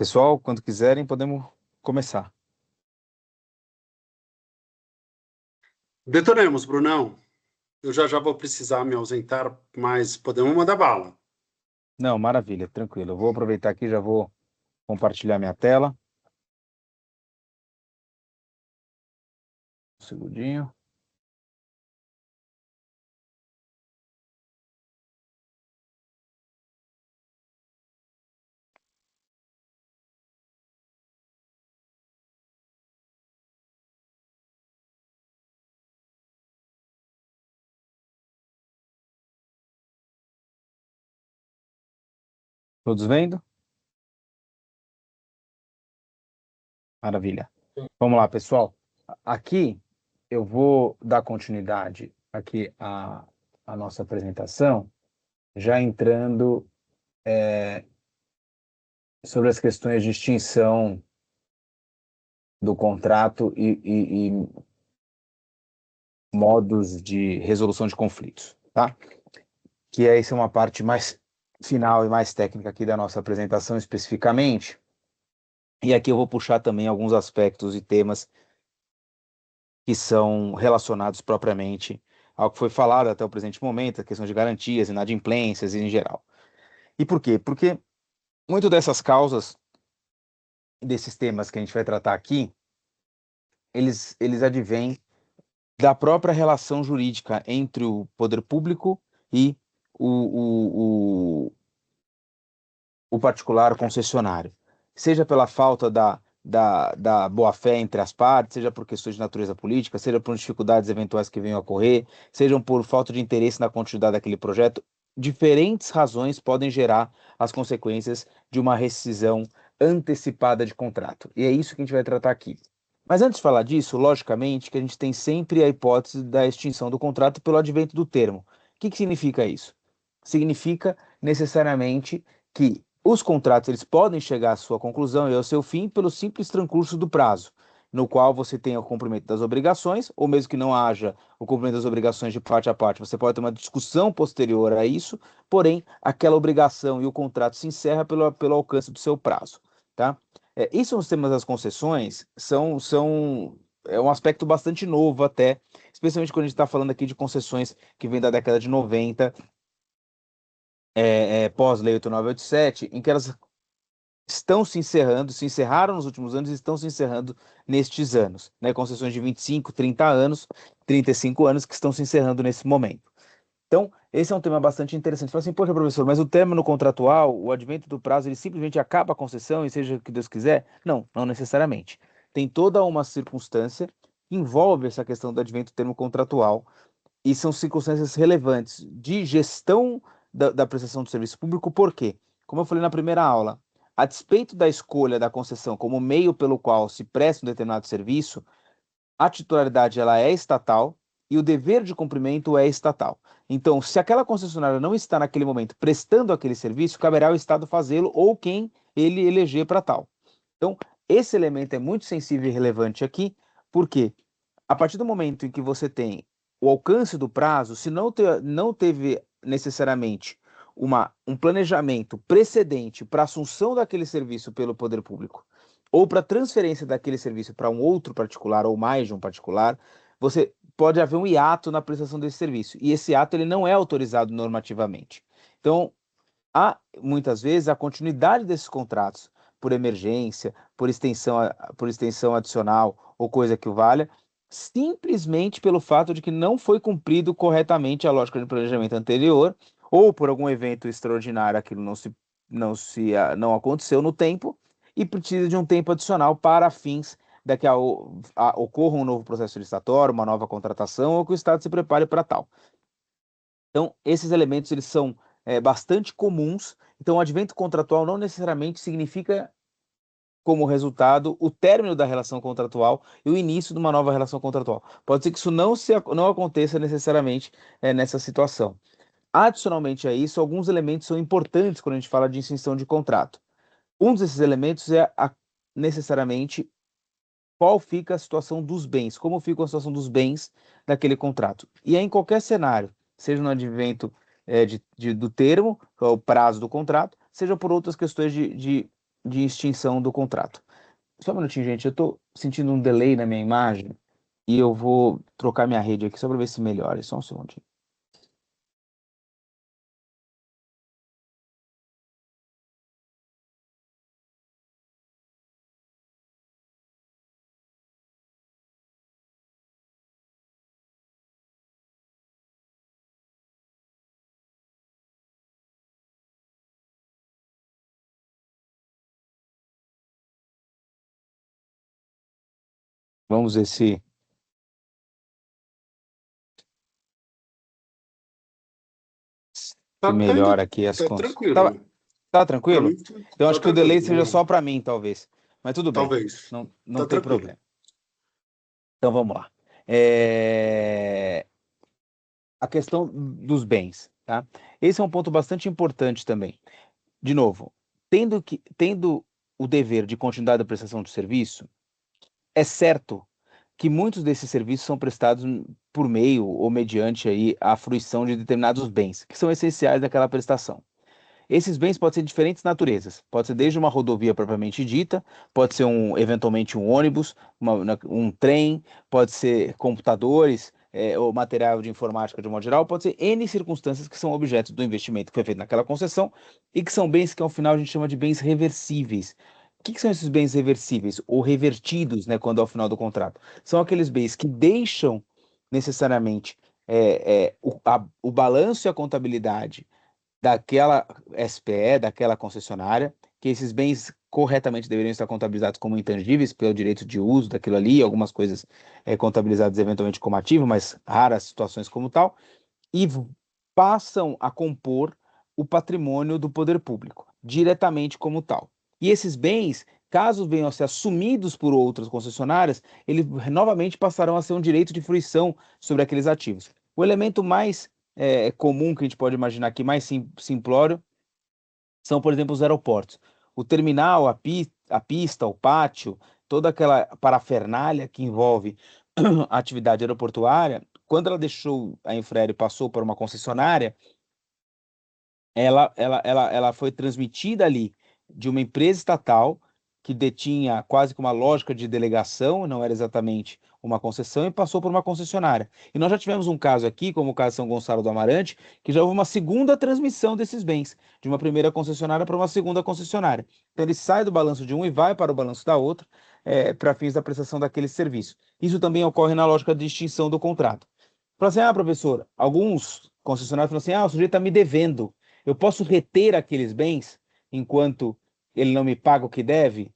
Pessoal, quando quiserem, podemos começar. Detonemos, Brunão. Eu já vou precisar me ausentar, mas podemos mandar bala. Não, maravilha, tranquilo. Eu vou aproveitar aqui, já vou compartilhar minha tela. Um segundinho. Todos vendo? Maravilha. Vamos lá, pessoal. Aqui eu vou dar continuidade aqui à nossa apresentação, já entrando sobre as questões de extinção do contrato e modos de resolução de conflitos, tá? Que essa é uma parte mais final e mais técnica aqui da nossa apresentação especificamente. E aqui eu vou puxar também alguns aspectos e temas que são relacionados propriamente ao que foi falado até o presente momento, a questão de garantias, inadimplências em geral. E por quê? Porque muito dessas causas, desses temas que a gente vai tratar aqui, eles advêm da própria relação jurídica entre o poder público e o, o, o particular concessionário, seja pela falta da boa-fé entre as partes, seja por questões de natureza política, seja por dificuldades eventuais que venham a ocorrer, sejam por falta de interesse na continuidade daquele projeto, diferentes razões podem gerar as consequências de uma rescisão antecipada de contrato. E é isso que a gente vai tratar aqui. Mas antes de falar disso, logicamente que a gente tem sempre a hipótese da extinção do contrato pelo advento do termo. O que significa isso? Significa necessariamente que os contratos eles podem chegar à sua conclusão e ao seu fim pelo simples transcurso do prazo, no qual você tem o cumprimento das obrigações, ou mesmo que não haja o cumprimento das obrigações de parte a parte, você pode ter uma discussão posterior a isso, porém, aquela obrigação e o contrato se encerra pelo alcance do seu prazo, tá? Isso nos temas das concessões é um aspecto bastante novo até, especialmente quando a gente está falando aqui de concessões que vêm da década de 90, pós-lei 8987, em que elas estão se encerraram nos últimos anos e estão se encerrando nestes anos, né? Concessões de 25, 30 anos, 35 anos que estão se encerrando nesse momento. Então, esse é um tema bastante interessante. Fala assim, poxa, professor, mas o término contratual, o advento do prazo, ele simplesmente acaba a concessão e seja o que Deus quiser? Não, não necessariamente. Tem toda uma circunstância que envolve essa questão do advento do termo contratual e são circunstâncias relevantes de gestão da prestação do serviço público, por quê? Como eu falei na primeira aula, a despeito da escolha da concessão como meio pelo qual se presta um determinado serviço, a titularidade ela é estatal e o dever de cumprimento é estatal. Então, se aquela concessionária não está naquele momento prestando aquele serviço, caberá ao Estado fazê-lo ou quem ele eleger para tal. Então, esse elemento é muito sensível e relevante aqui, porque a partir do momento em que você tem o alcance do prazo, se não teve necessariamente um planejamento precedente para a assunção daquele serviço pelo poder público, ou para transferência daquele serviço para um outro particular ou mais de um particular, você pode haver um hiato na prestação desse serviço. E esse ato ele não é autorizado normativamente. Então, há muitas vezes a continuidade desses contratos por emergência, por extensão adicional ou coisa que o valha, simplesmente pelo fato de que não foi cumprido corretamente a lógica de planejamento anterior, ou por algum evento extraordinário aquilo não aconteceu no tempo e precisa de um tempo adicional para fins de que ocorra um novo processo licitatório, uma nova contratação ou que o Estado se prepare para tal. Então, esses elementos eles são bastante comuns. Então, o advento contratual não necessariamente significa como resultado o término da relação contratual e o início de uma nova relação contratual. Pode ser que isso não aconteça necessariamente nessa situação. Adicionalmente a isso, alguns elementos são importantes quando a gente fala de extinção de contrato. Um desses elementos é necessariamente qual fica a situação dos bens, como fica a situação dos bens daquele contrato. E é em qualquer cenário, seja no advento do termo, que é o prazo do contrato, seja por outras questões de de extinção do contrato. Só um minutinho, gente. Eu estou sentindo um delay na minha imagem e eu vou trocar minha rede aqui só para ver se melhora. Só um segundinho. Vamos ver se Tá indo, melhora aqui as tá contas. tranquilo. Tá Para tranquilo? mim, Eu tá acho que o tranquilo. delay seja só para mim, talvez. Mas tudo bem. Talvez. Não Tá tem tranquilo. problema. Então vamos lá. A questão dos bens, tá? Esse é um ponto bastante importante também. De novo, tendo o dever de continuidade da prestação de serviço, é certo que muitos desses serviços são prestados por meio ou mediante aí a fruição de determinados bens, que são essenciais daquela prestação. Esses bens podem ser de diferentes naturezas. Pode ser desde uma rodovia propriamente dita, pode ser eventualmente um ônibus, um trem, pode ser computadores, ou material de informática de um modo geral, pode ser N circunstâncias que são objetos do investimento que foi feito naquela concessão e que são bens que ao final a gente chama de bens reversíveis. O que são esses bens reversíveis ou revertidos, né, quando é o final do contrato? São aqueles bens que deixam necessariamente o balanço e a contabilidade daquela SPE, daquela concessionária, que esses bens corretamente deveriam estar contabilizados como intangíveis pelo direito de uso daquilo ali, algumas coisas contabilizadas eventualmente como ativo, mas raras situações como tal, e passam a compor o patrimônio do poder público, diretamente como tal. E esses bens, caso venham a ser assumidos por outras concessionárias, eles novamente passarão a ser um direito de fruição sobre aqueles ativos. O elemento mais comum que a gente pode imaginar aqui, mais simplório, são, por exemplo, os aeroportos. O terminal, a pista, o pátio, toda aquela parafernália que envolve a atividade aeroportuária, quando ela deixou a Infraero e passou para uma concessionária, ela foi transmitida ali de uma empresa estatal que detinha quase que uma lógica de delegação, não era exatamente uma concessão, e passou por uma concessionária. E nós já tivemos um caso aqui, como o caso de São Gonçalo do Amarante, que já houve uma segunda transmissão desses bens, de uma primeira concessionária para uma segunda concessionária. Então ele sai do balanço de um e vai para o balanço da outra, para fins da prestação daquele serviço. Isso também ocorre na lógica de extinção do contrato. Fala assim, professor, alguns concessionários falam assim, o sujeito está me devendo, eu posso reter aqueles bens enquanto ele não me paga o que deve?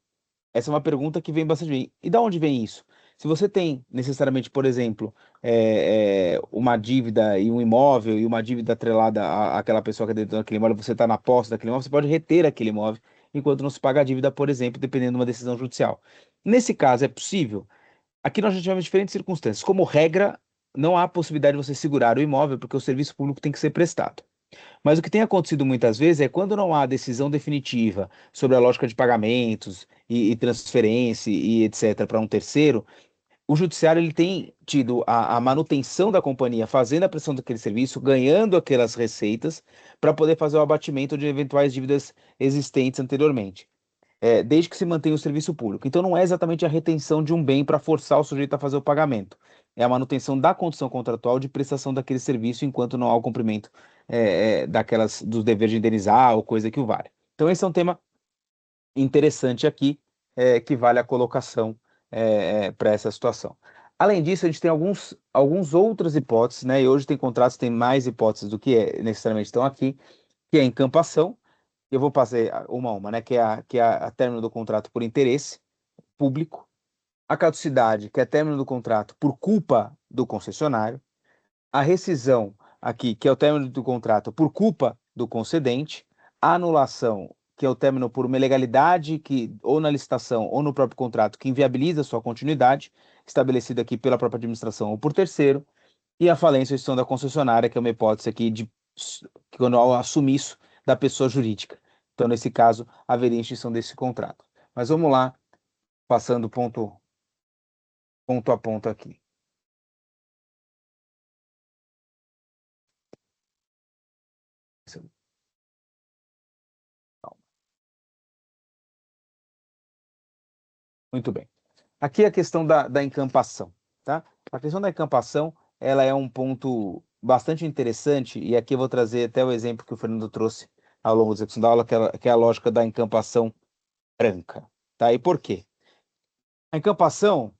Essa é uma pergunta que vem bastante bem. E da onde vem isso? Se você tem necessariamente, por exemplo, uma dívida e um imóvel e uma dívida atrelada àquela pessoa que é dentro daquele imóvel, você está na posse daquele imóvel, você pode reter aquele imóvel enquanto não se paga a dívida, por exemplo, dependendo de uma decisão judicial. Nesse caso, é possível? Aqui nós já tivemos diferentes circunstâncias. Como regra, não há possibilidade de você segurar o imóvel porque o serviço público tem que ser prestado. Mas o que tem acontecido muitas vezes é quando não há decisão definitiva sobre a lógica de pagamentos e transferência e etc. para um terceiro, o judiciário ele tem tido a manutenção da companhia, fazendo a prestação daquele serviço, ganhando aquelas receitas para poder fazer o abatimento de eventuais dívidas existentes anteriormente. Desde que se mantenha o serviço público. Então, não é exatamente a retenção de um bem para forçar o sujeito a fazer o pagamento. É a manutenção da condição contratual de prestação daquele serviço enquanto não há o cumprimento dos deveres de indenizar ou coisa que o valha. Então, esse é um tema interessante aqui, que vale a colocação para essa situação. Além disso, a gente tem alguns outras hipóteses, né? E hoje tem contratos que têm mais hipóteses do que necessariamente estão aqui, que é a encampação. Eu vou passar uma a uma, né? Que é a término do contrato por interesse público, a caducidade, que é término do contrato por culpa do concessionário, a rescisão aqui, que é o término do contrato por culpa do concedente, a anulação, que é o término por uma ilegalidade que ou na licitação ou no próprio contrato que inviabiliza a sua continuidade, estabelecida aqui pela própria administração ou por terceiro, e a falência ou extinção da concessionária, que é uma hipótese aqui de quando há o sumiço da pessoa jurídica. Então, nesse caso, haveria extinção desse contrato. Mas vamos lá, passando ponto a ponto aqui. Muito bem. Aqui a questão da encampação, tá? A questão da encampação, ela é um ponto bastante interessante, e aqui eu vou trazer até o exemplo que o Fernando trouxe ao longo da execução da aula, que é a lógica da encampação branca, tá? E por quê? A encampação,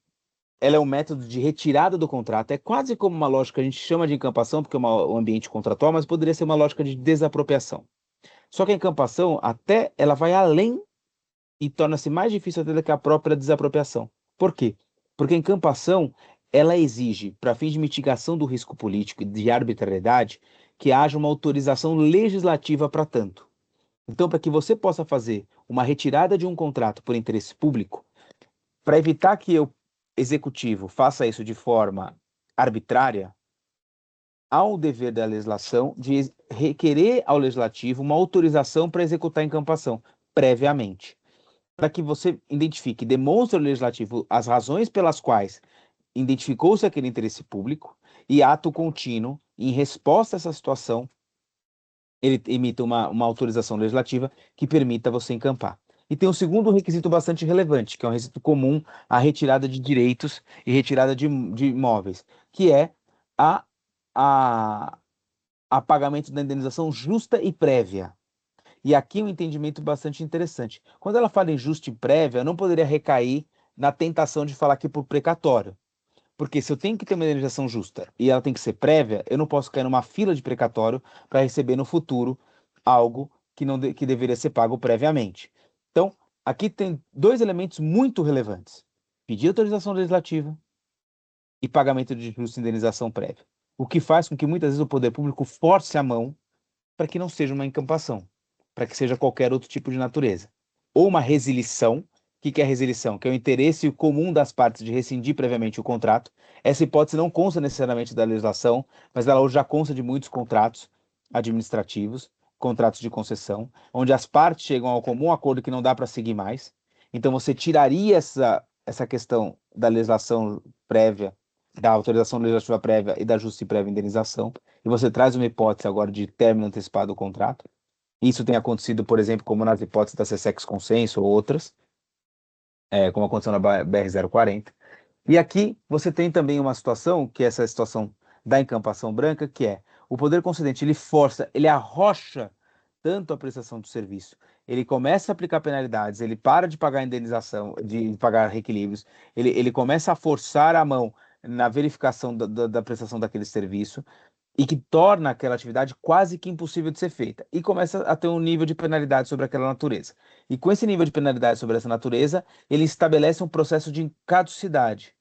ela é um método de retirada do contrato, é quase como uma lógica que a gente chama de encampação, porque é um ambiente contratual, mas poderia ser uma lógica de desapropriação. Só que a encampação, até, ela vai além e torna-se mais difícil até do que a própria desapropriação. Por quê? Porque a encampação, ela exige, para fins de mitigação do risco político e de arbitrariedade, que haja uma autorização legislativa para tanto. Então, para que você possa fazer uma retirada de um contrato por interesse público, para evitar que o executivo faça isso de forma arbitrária, há o dever da legislação de requerer ao legislativo uma autorização para executar a encampação previamente, para que você identifique, demonstre ao legislativo as razões pelas quais identificou-se aquele interesse público e ato contínuo, em resposta a essa situação, ele emita uma autorização legislativa que permita você encampar. E tem um segundo requisito bastante relevante, que é um requisito comum à retirada de direitos e retirada de imóveis, que é a, a, a pagamento da indenização justa e prévia. E aqui um entendimento bastante interessante. Quando ela fala em justa e prévia, eu não poderia recair na tentação de falar aqui por precatório. Porque se eu tenho que ter uma indenização justa e ela tem que ser prévia, eu não posso cair numa fila de precatório para receber no futuro algo que deveria ser pago previamente. Então, aqui tem dois elementos muito relevantes: pedir autorização legislativa e pagamento de justa indenização prévia. O que faz com que muitas vezes o poder público force a mão para que não seja uma encampação, para que seja qualquer outro tipo de natureza. Ou uma resilição. O que é resilição? Que é o interesse comum das partes de rescindir previamente o contrato. Essa hipótese não consta necessariamente da legislação, mas ela hoje já consta de muitos contratos administrativos, contratos de concessão, onde as partes chegam ao comum acordo que não dá para seguir mais. Então você tiraria essa questão da legislação prévia, da autorização legislativa prévia e da justa e prévia indenização, e você traz uma hipótese agora de término antecipado do contrato. Isso tem acontecido, por exemplo, como nas hipóteses da SESEX Consenso ou outras, como aconteceu na BR-040. E aqui você tem também uma situação, que é essa situação da encampação branca, que é o poder concedente, ele força, ele arrocha tanto a prestação do serviço, ele começa a aplicar penalidades, ele para de pagar indenização, de pagar reequilíbrios, ele começa a forçar a mão na verificação da prestação daquele serviço, e que torna aquela atividade quase que impossível de ser feita, e começa a ter um nível de penalidade sobre aquela natureza. E com esse nível de penalidade sobre essa natureza, ele estabelece um processo de caducidade.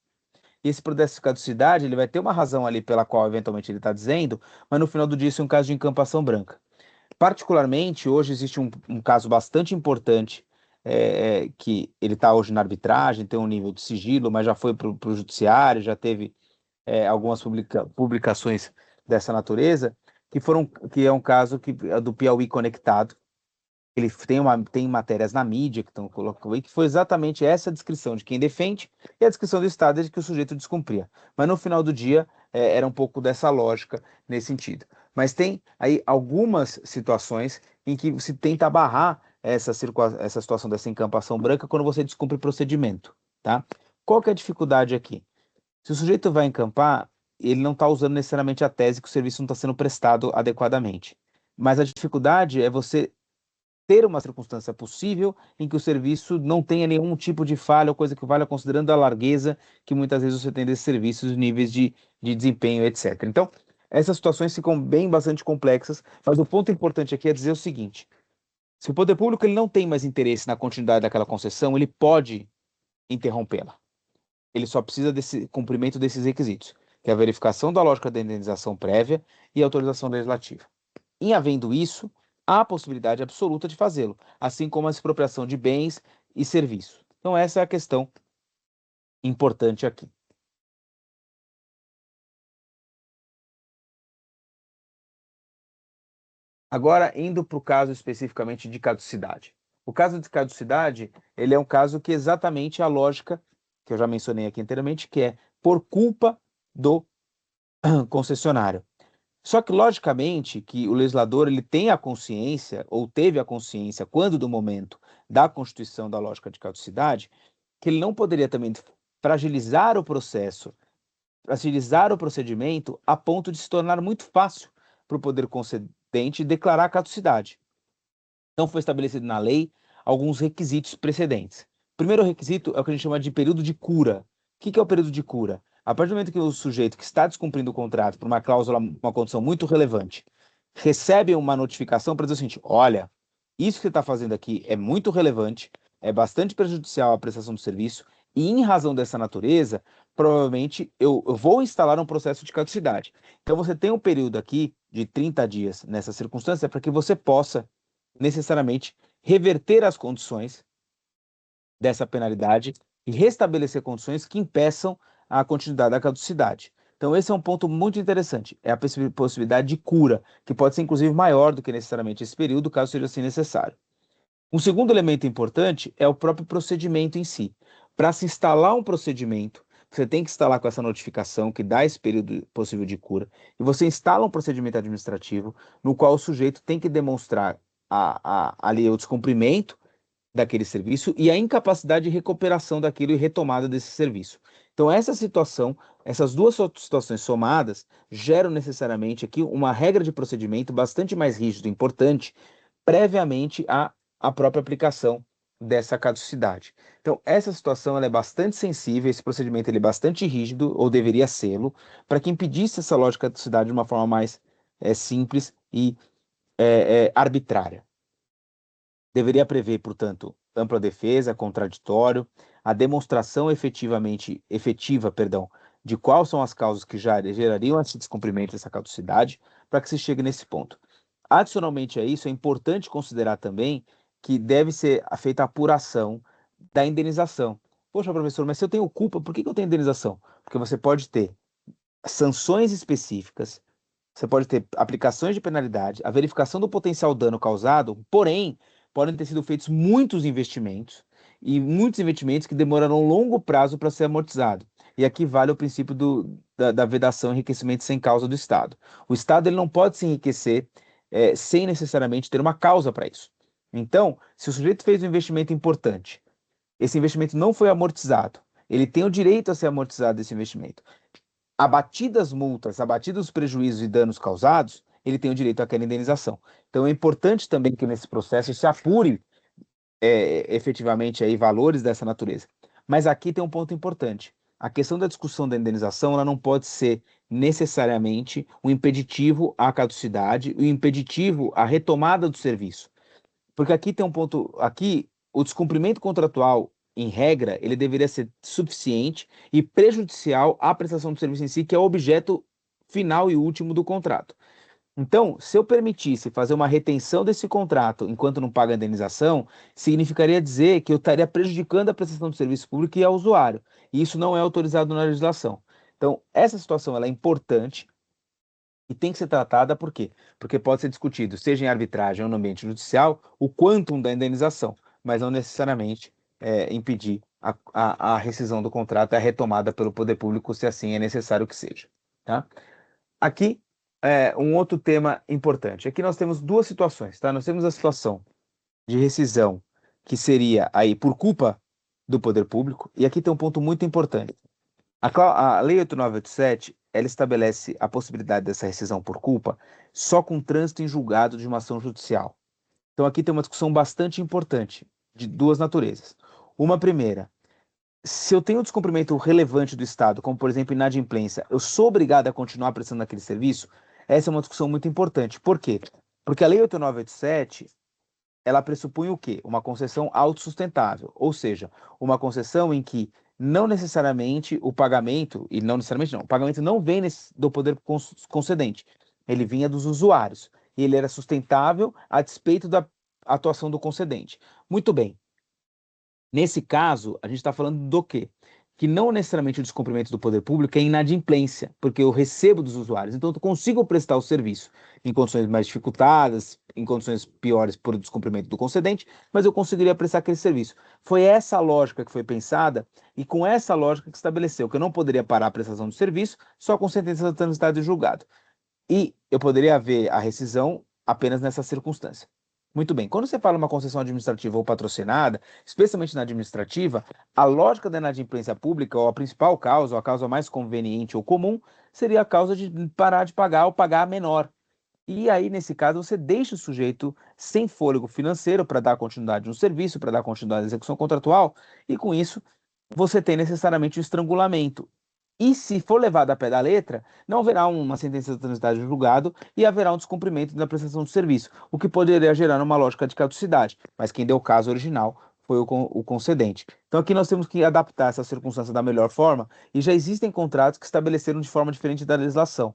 E esse processo de caducidade, ele vai ter uma razão ali pela qual eventualmente ele está dizendo, mas no final do dia isso é um caso de encampação branca. Particularmente, hoje existe um caso bastante importante, que ele está hoje na arbitragem, tem um nível de sigilo, mas já foi para o judiciário, já teve algumas publicações dessa natureza, que é um caso é do Piauí Conectado. Ele tem matérias na mídia que estão colocando aí, que foi exatamente essa descrição de quem defende e a descrição do Estado de que o sujeito descumpria. Mas no final do dia, era um pouco dessa lógica nesse sentido. Mas tem aí algumas situações em que se tenta barrar essa situação dessa encampação branca quando você descumpre procedimento, tá? Qual que é a dificuldade aqui? Se o sujeito vai encampar, ele não está usando necessariamente a tese que o serviço não está sendo prestado adequadamente. Mas a dificuldade é você ter uma circunstância possível em que o serviço não tenha nenhum tipo de falha ou coisa que valha, considerando a largueza que muitas vezes você tem desses serviços, níveis de desempenho, etc. Então, essas situações ficam bem bastante complexas, mas o ponto importante aqui é dizer o seguinte: se o poder público ele não tem mais interesse na continuidade daquela concessão, ele pode interrompê-la. Ele só precisa desse cumprimento desses requisitos, que é a verificação da lógica da indenização prévia e a autorização legislativa. Em havendo isso, há a possibilidade absoluta de fazê-lo, assim como a expropriação de bens e serviços. Então, essa é a questão importante aqui. Agora, indo para o caso especificamente de caducidade. O caso de caducidade, ele é um caso que exatamente a lógica que eu já mencionei aqui anteriormente, que é por culpa do concessionário. Só que, logicamente, que o legislador ele tem a consciência, ou teve a consciência, quando do momento da constituição da lógica de caducidade, que ele não poderia também fragilizar o processo, fragilizar o procedimento a ponto de se tornar muito fácil para o poder concedente declarar a caducidade. Então, foi estabelecido na lei alguns requisitos precedentes. O primeiro requisito é o que a gente chama de período de cura. O que é o período de cura? A partir do momento que o sujeito que está descumprindo o contrato por uma cláusula, uma condição muito relevante, recebe uma notificação para dizer o seguinte: olha, isso que você está fazendo aqui é muito relevante, é bastante prejudicial à prestação do serviço, e em razão dessa natureza, provavelmente eu vou instalar um processo de caducidade. Então, você tem um período aqui de 30 dias nessa circunstância para que você possa necessariamente reverter as condições dessa penalidade e restabelecer condições que impeçam a continuidade da caducidade. Então, esse é um ponto muito interessante, é a possibilidade de cura, que pode ser inclusive maior do que necessariamente esse período, caso seja assim necessário. Um segundo elemento importante é o próprio procedimento em si. Para se instalar um procedimento, você tem que instalar com essa notificação que dá esse período possível de cura, e você instala um procedimento administrativo no qual o sujeito tem que demonstrar ali o descumprimento daquele serviço e a incapacidade de recuperação daquilo e retomada desse serviço. Então, essa situação, essas duas situações somadas, geram necessariamente aqui uma regra de procedimento bastante mais rígida e importante, previamente à própria aplicação dessa caducidade. Então, essa situação ela é bastante sensível, esse procedimento ele é bastante rígido, ou deveria ser-lo, para que impedisse essa lógica de caducidade de uma forma mais simples e arbitrária. Deveria prever, portanto, ampla defesa, contraditório, a demonstração efetiva, de quais são as causas que já gerariam esse descumprimento dessa caducidade, para que se chegue nesse ponto. Adicionalmente a isso, é importante considerar também que deve ser feita a apuração da indenização. Poxa, professor, mas se eu tenho culpa, por que eu tenho indenização? Porque você pode ter sanções específicas, você pode ter aplicações de penalidade, a verificação do potencial dano causado, porém, podem ter sido feitos muitos investimentos, e muitos investimentos que demoraram um longo prazo para ser amortizado. E aqui vale o princípio da vedação e enriquecimento sem causa do Estado. O Estado ele não pode se enriquecer sem necessariamente ter uma causa para isso. Então, se o sujeito fez um investimento importante, esse investimento não foi amortizado, ele tem o direito a ser amortizado desse investimento. Abatidas multas, abatidos os prejuízos e danos causados, ele tem o direito àquela indenização. Então é importante também que nesse processo se apure efetivamente aí valores dessa natureza. Mas aqui tem um ponto importante. A questão da discussão da indenização ela não pode ser necessariamente um impeditivo à caducidade, um impeditivo à retomada do serviço. Porque aqui tem um ponto, aqui o descumprimento contratual, em regra, ele deveria ser suficiente e prejudicial à prestação do serviço em si, que é o objeto final e último do contrato. Então, se eu permitisse fazer uma retenção desse contrato enquanto não paga a indenização, significaria dizer que eu estaria prejudicando a prestação do serviço público e ao usuário. E isso não é autorizado na legislação. Então, essa situação ela é importante e tem que ser tratada por quê? Porque pode ser discutido, seja em arbitragem ou no ambiente judicial, o quantum da indenização, mas não necessariamente impedir a rescisão do contrato e a retomada pelo poder público, se assim é necessário que seja. Tá? Aqui, um outro tema importante. Aqui nós temos duas situações. Tá? Nós temos a situação de rescisão, que seria aí por culpa do poder público, e aqui tem um ponto muito importante. A Lei 8987, ela estabelece a possibilidade dessa rescisão por culpa só com trânsito em julgado de uma ação judicial. Então aqui tem uma discussão bastante importante, de duas naturezas. Uma primeira, se eu tenho um descumprimento relevante do Estado, como por exemplo inadimplência, eu sou obrigado a continuar prestando aquele serviço? Essa é uma discussão muito importante. Por quê? Porque a Lei 8987, ela pressupõe o quê? Uma concessão autossustentável, ou seja, uma concessão em que não necessariamente o pagamento, e não necessariamente não, o pagamento não vem do poder concedente, ele vinha dos usuários, e ele era sustentável a despeito da atuação do concedente. Muito bem, nesse caso, a gente está falando do quê? Que não necessariamente o descumprimento do poder público é inadimplência, porque eu recebo dos usuários, então eu consigo prestar o serviço em condições mais dificultadas, em condições piores por descumprimento do concedente, mas eu conseguiria prestar aquele serviço. Foi essa a lógica que foi pensada e com essa lógica que estabeleceu que eu não poderia parar a prestação do serviço só com sentença transitada e julgado. E eu poderia haver a rescisão apenas nessa circunstância. Muito bem. Quando você fala uma concessão administrativa ou patrocinada, especialmente na administrativa, a lógica da inadimplência pública, ou a principal causa, ou a causa mais conveniente ou comum, seria a causa de parar de pagar ou pagar menor. E aí, nesse caso, você deixa o sujeito sem fôlego financeiro para dar continuidade no serviço, para dar continuidade à execução contratual, e com isso você tem necessariamente o estrangulamento. E se for levado a pé da letra, não haverá uma sentença de transitada de julgado e haverá um descumprimento da prestação do serviço, o que poderia gerar uma lógica de caducidade. Mas quem deu o caso original foi o concedente. Então aqui nós temos que adaptar essa circunstância da melhor forma e já existem contratos que estabeleceram de forma diferente da legislação.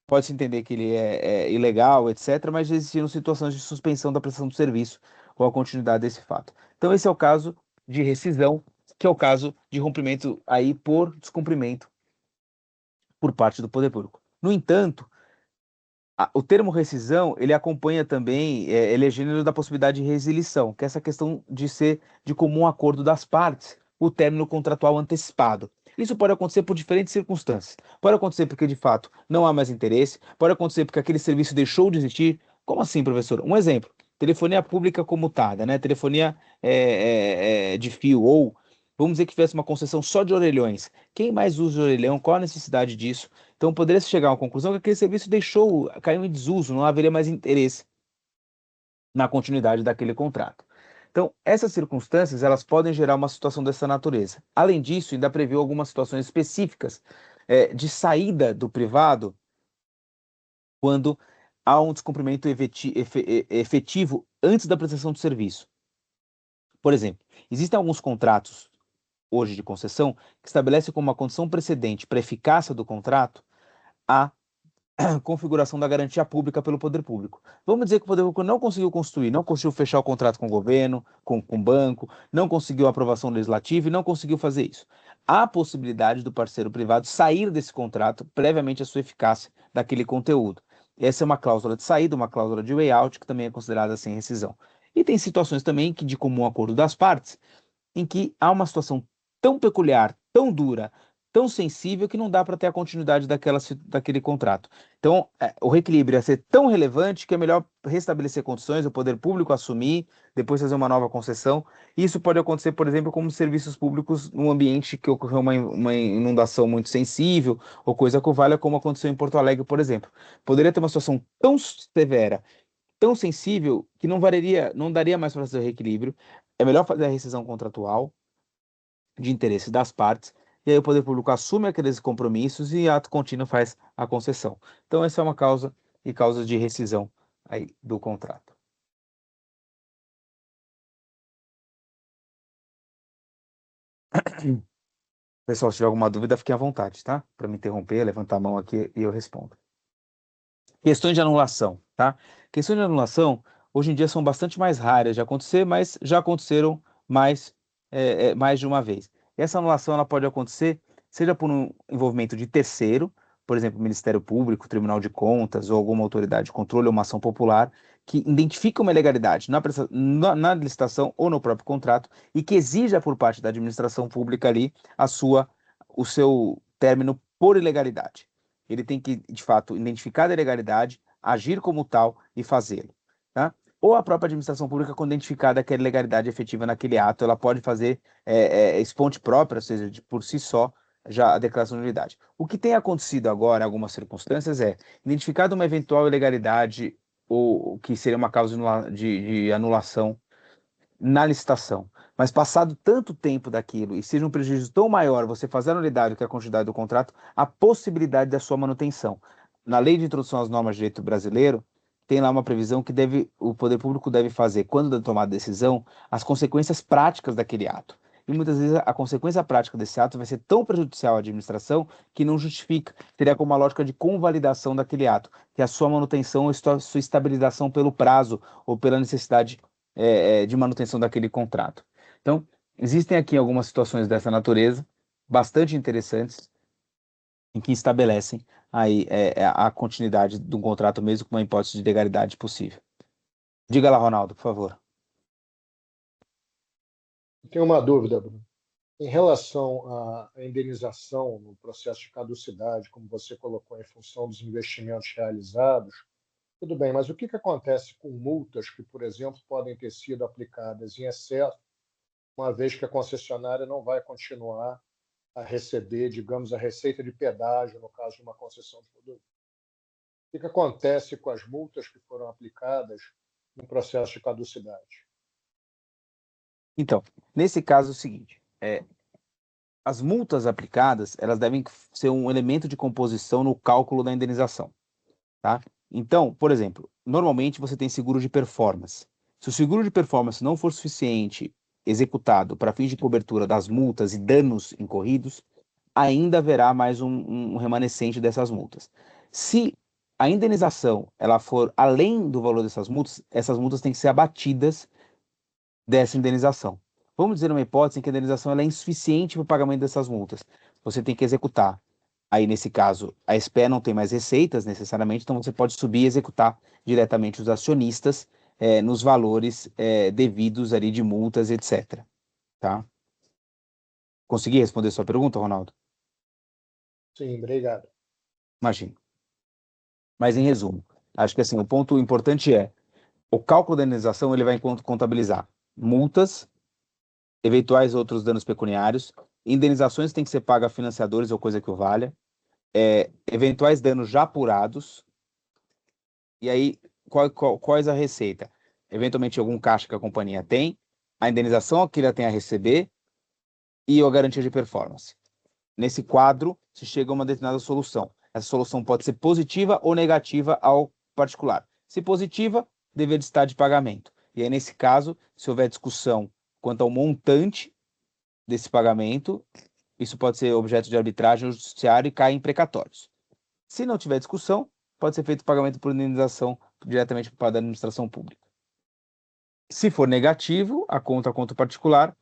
Pode-se entender que ele é ilegal, etc., mas já existiram situações de suspensão da prestação do serviço ou a continuidade desse fato. Então esse é o caso de rescisão, que é o caso de rompimento aí por descumprimento por parte do poder público. No entanto, o termo rescisão, ele acompanha também, ele é gênero da possibilidade de resilição, que é essa questão de ser de comum acordo das partes, o término contratual antecipado. Isso pode acontecer por diferentes circunstâncias. Pode acontecer porque, de fato, não há mais interesse, pode acontecer porque aquele serviço deixou de existir. Como assim, professor? Um exemplo, telefonia pública comutada, né? Telefonia de fio, ou vamos dizer que tivesse uma concessão só de orelhões. Quem mais usa orelhão? Qual a necessidade disso? Então poderia se chegar a uma conclusão que aquele serviço caiu em desuso, não haveria mais interesse na continuidade daquele contrato. Então, essas circunstâncias, elas podem gerar uma situação dessa natureza. Além disso, ainda previu algumas situações específicas de saída do privado quando há um descumprimento efetivo antes da prestação do serviço. Por exemplo, existem alguns contratos hoje de concessão que estabelecem como uma condição precedente para a eficácia do contrato a configuração da garantia pública pelo poder público. Vamos dizer que o poder público não conseguiu construir, não conseguiu fechar o contrato com o governo, com o banco, não conseguiu a aprovação legislativa e não conseguiu fazer isso. Há a possibilidade do parceiro privado sair desse contrato previamente à sua eficácia daquele conteúdo. Essa é uma cláusula de saída, uma cláusula de way-out, que também é considerada sem rescisão. E tem situações também que, de comum acordo das partes, em que há uma situação tão peculiar, tão dura, tão sensível que não dá para ter a continuidade daquele contrato. Então, o reequilíbrio é ser tão relevante que é melhor restabelecer condições, o poder público assumir, depois fazer uma nova concessão. Isso pode acontecer, por exemplo, como serviços públicos num ambiente que ocorreu uma inundação muito sensível ou coisa que valha, como aconteceu em Porto Alegre, por exemplo. Poderia ter uma situação tão severa, tão sensível, que não daria mais para fazer o reequilíbrio. É melhor fazer a rescisão contratual de interesse das partes, e aí o poder público assume aqueles compromissos e ato contínuo faz a concessão. Então essa é uma causa e causa de rescisão aí do contrato. Pessoal, se tiver alguma dúvida, fiquem à vontade, tá? Para me interromper, levantar a mão aqui e eu respondo. Questões de anulação, tá? Questões de anulação, hoje em dia são bastante mais raras de acontecer, mas já aconteceram mais de uma vez. Essa anulação ela pode acontecer seja por um envolvimento de terceiro, por exemplo, Ministério Público, Tribunal de Contas ou alguma autoridade de controle ou uma ação popular, que identifica uma ilegalidade na licitação ou no próprio contrato e que exija por parte da administração pública ali o seu término por ilegalidade. Ele tem que, de fato, identificar a ilegalidade, agir como tal e fazê-lo, tá? Ou a própria administração pública, quando identificada que a ilegalidade efetiva naquele ato, ela pode fazer esponte própria, ou seja, por si só, já a declaração de nulidade. O que tem acontecido agora, em algumas circunstâncias, identificada uma eventual ilegalidade ou que seria uma causa de anulação na licitação, mas passado tanto tempo daquilo e seja um prejuízo tão maior você fazer a nulidade do que a continuidade do contrato, a possibilidade da sua manutenção. Na Lei de Introdução às Normas de Direito Brasileiro, tem lá uma previsão que o poder público deve fazer, quando da tomada de decisão, as consequências práticas daquele ato. E muitas vezes a consequência prática desse ato vai ser tão prejudicial à administração que não justifica. Teria como uma lógica de convalidação daquele ato, que é a sua manutenção ou sua estabilização pelo prazo ou pela necessidade de manutenção daquele contrato. Então, existem aqui algumas situações dessa natureza, bastante interessantes, em que estabelecem aí a continuidade de um contrato, mesmo com uma hipótese de legalidade possível. Diga lá, Ronaldo, por favor. Tenho uma dúvida, Bruno. Em relação à indenização no processo de caducidade, como você colocou, em função dos investimentos realizados, Tudo bem, mas o que acontece com multas que, por exemplo, podem ter sido aplicadas em excesso, uma vez que a concessionária não vai continuar a receber, digamos, a receita de pedágio, no caso de uma concessão de rodovia? O que acontece com as multas que foram aplicadas no processo de caducidade? Então, nesse caso é o seguinte, as multas aplicadas, elas devem ser um elemento de composição no cálculo da indenização, tá? Então, por exemplo, normalmente você tem seguro de performance. Se o seguro de performance não for suficiente executado para fins de cobertura das multas e danos incorridos, ainda haverá mais um remanescente dessas multas. Se a indenização ela for além do valor dessas multas, essas multas têm que ser abatidas dessa indenização. Vamos dizer uma hipótese em que a indenização ela é insuficiente para o pagamento dessas multas. Você tem que executar. Aí, nesse caso, a SPE não tem mais receitas necessariamente, então você pode subir e executar diretamente os acionistas nos valores devidos ali de multas, etc. Tá? Consegui responder sua pergunta, Ronaldo? Sim, obrigado. Imagino. Mas, em resumo, acho que assim, o ponto importante é o cálculo da indenização ele vai contabilizar multas, eventuais outros danos pecuniários, indenizações têm que ser pagas a financiadores ou coisa que o valha, eventuais danos já apurados, e aí quais a receita? Eventualmente algum caixa que a companhia tem, a indenização que ela tem a receber e a garantia de performance. Nesse quadro, se chega a uma determinada solução. Essa solução pode ser positiva ou negativa ao particular. Se positiva, dever de estar de pagamento. E aí, nesse caso, se houver discussão quanto ao montante desse pagamento, isso pode ser objeto de arbitragem ou judiciário e cai em precatórios. Se não tiver discussão, pode ser feito o pagamento por indenização diretamente para a administração pública. Se for negativo, a conta particular,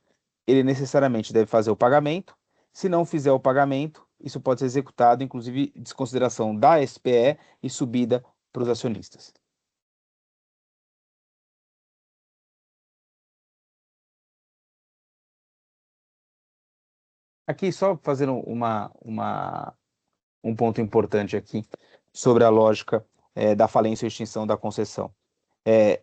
ele necessariamente deve fazer o pagamento. Se não fizer o pagamento, isso pode ser executado, inclusive desconsideração da SPE e subida para os acionistas. Aqui, só fazendo um ponto importante aqui sobre a lógica da falência ou extinção da concessão.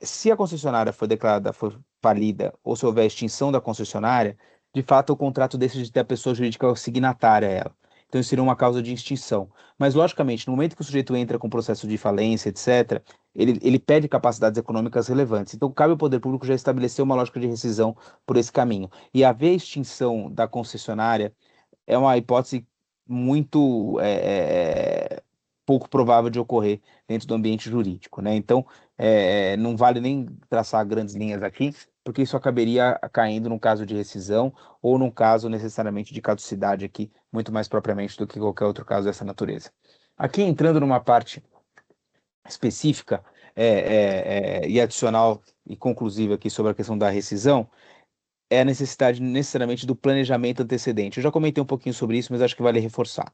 Se a concessionária for falida ou se houver extinção da concessionária, de fato o contrato deixa de ter a pessoa jurídica signatária a ela. Então isso seria uma causa de extinção. Mas, logicamente, no momento que o sujeito entra com processo de falência, etc., ele perde capacidades econômicas relevantes. Então cabe ao poder público já estabelecer uma lógica de rescisão por esse caminho. E haver extinção da concessionária é uma hipótese muito pouco provável de ocorrer dentro do ambiente jurídico, né? Então, não vale nem traçar grandes linhas aqui, porque isso acabaria caindo num caso de rescisão ou num caso necessariamente de caducidade aqui, muito mais propriamente do que qualquer outro caso dessa natureza. Aqui, entrando numa parte específica e adicional e conclusiva aqui sobre a questão da rescisão, é a necessidade necessariamente do planejamento antecedente. Eu já comentei um pouquinho sobre isso, mas acho que vale reforçar.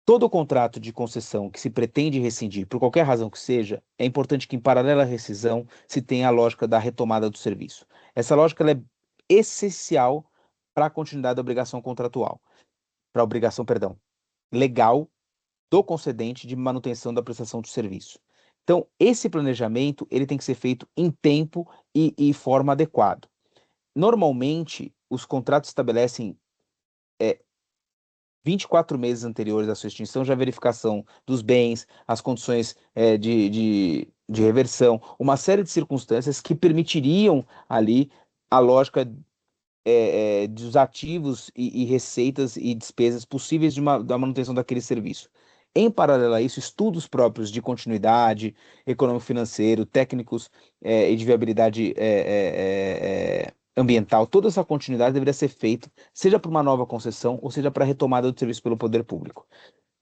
Todo contrato de concessão que se pretende rescindir, por qualquer razão que seja, é importante que, em paralelo à rescisão, se tenha a lógica da retomada do serviço. Essa lógica ela é essencial para a continuidade da obrigação contratual, para a obrigação, perdão, legal do concedente de manutenção da prestação do serviço. Então, esse planejamento ele tem que ser feito em tempo e forma adequada. Normalmente, os contratos estabelecem 24 meses anteriores à sua extinção, já a verificação dos bens, as condições de reversão, uma série de circunstâncias que permitiriam ali a lógica dos ativos e receitas e despesas possíveis da manutenção daquele serviço. Em paralelo a isso, estudos próprios de continuidade, econômico-financeiro, técnicos e de viabilidade ambiental, toda essa continuidade deveria ser feita, seja para uma nova concessão ou seja para a retomada do serviço pelo poder público.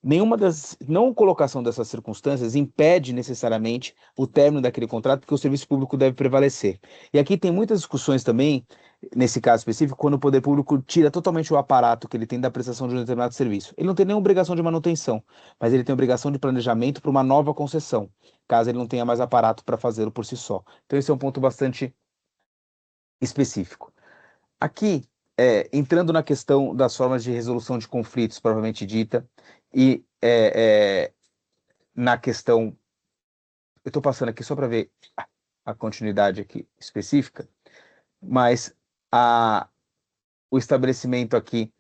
Não colocação dessas circunstâncias impede necessariamente o término daquele contrato, porque o serviço público deve prevalecer. E aqui tem muitas discussões também, nesse caso específico, quando o poder público tira totalmente o aparato que ele tem da prestação de um determinado serviço. Ele não tem nenhuma obrigação de manutenção, mas ele tem obrigação de planejamento para uma nova concessão, caso ele não tenha mais aparato para fazê-lo por si só. Então esse é um ponto bastante específico. Aqui, entrando na questão das formas de resolução de conflitos, propriamente dita, e na questão eu estou passando aqui só para ver a continuidade aqui específica, mas o estabelecimento aqui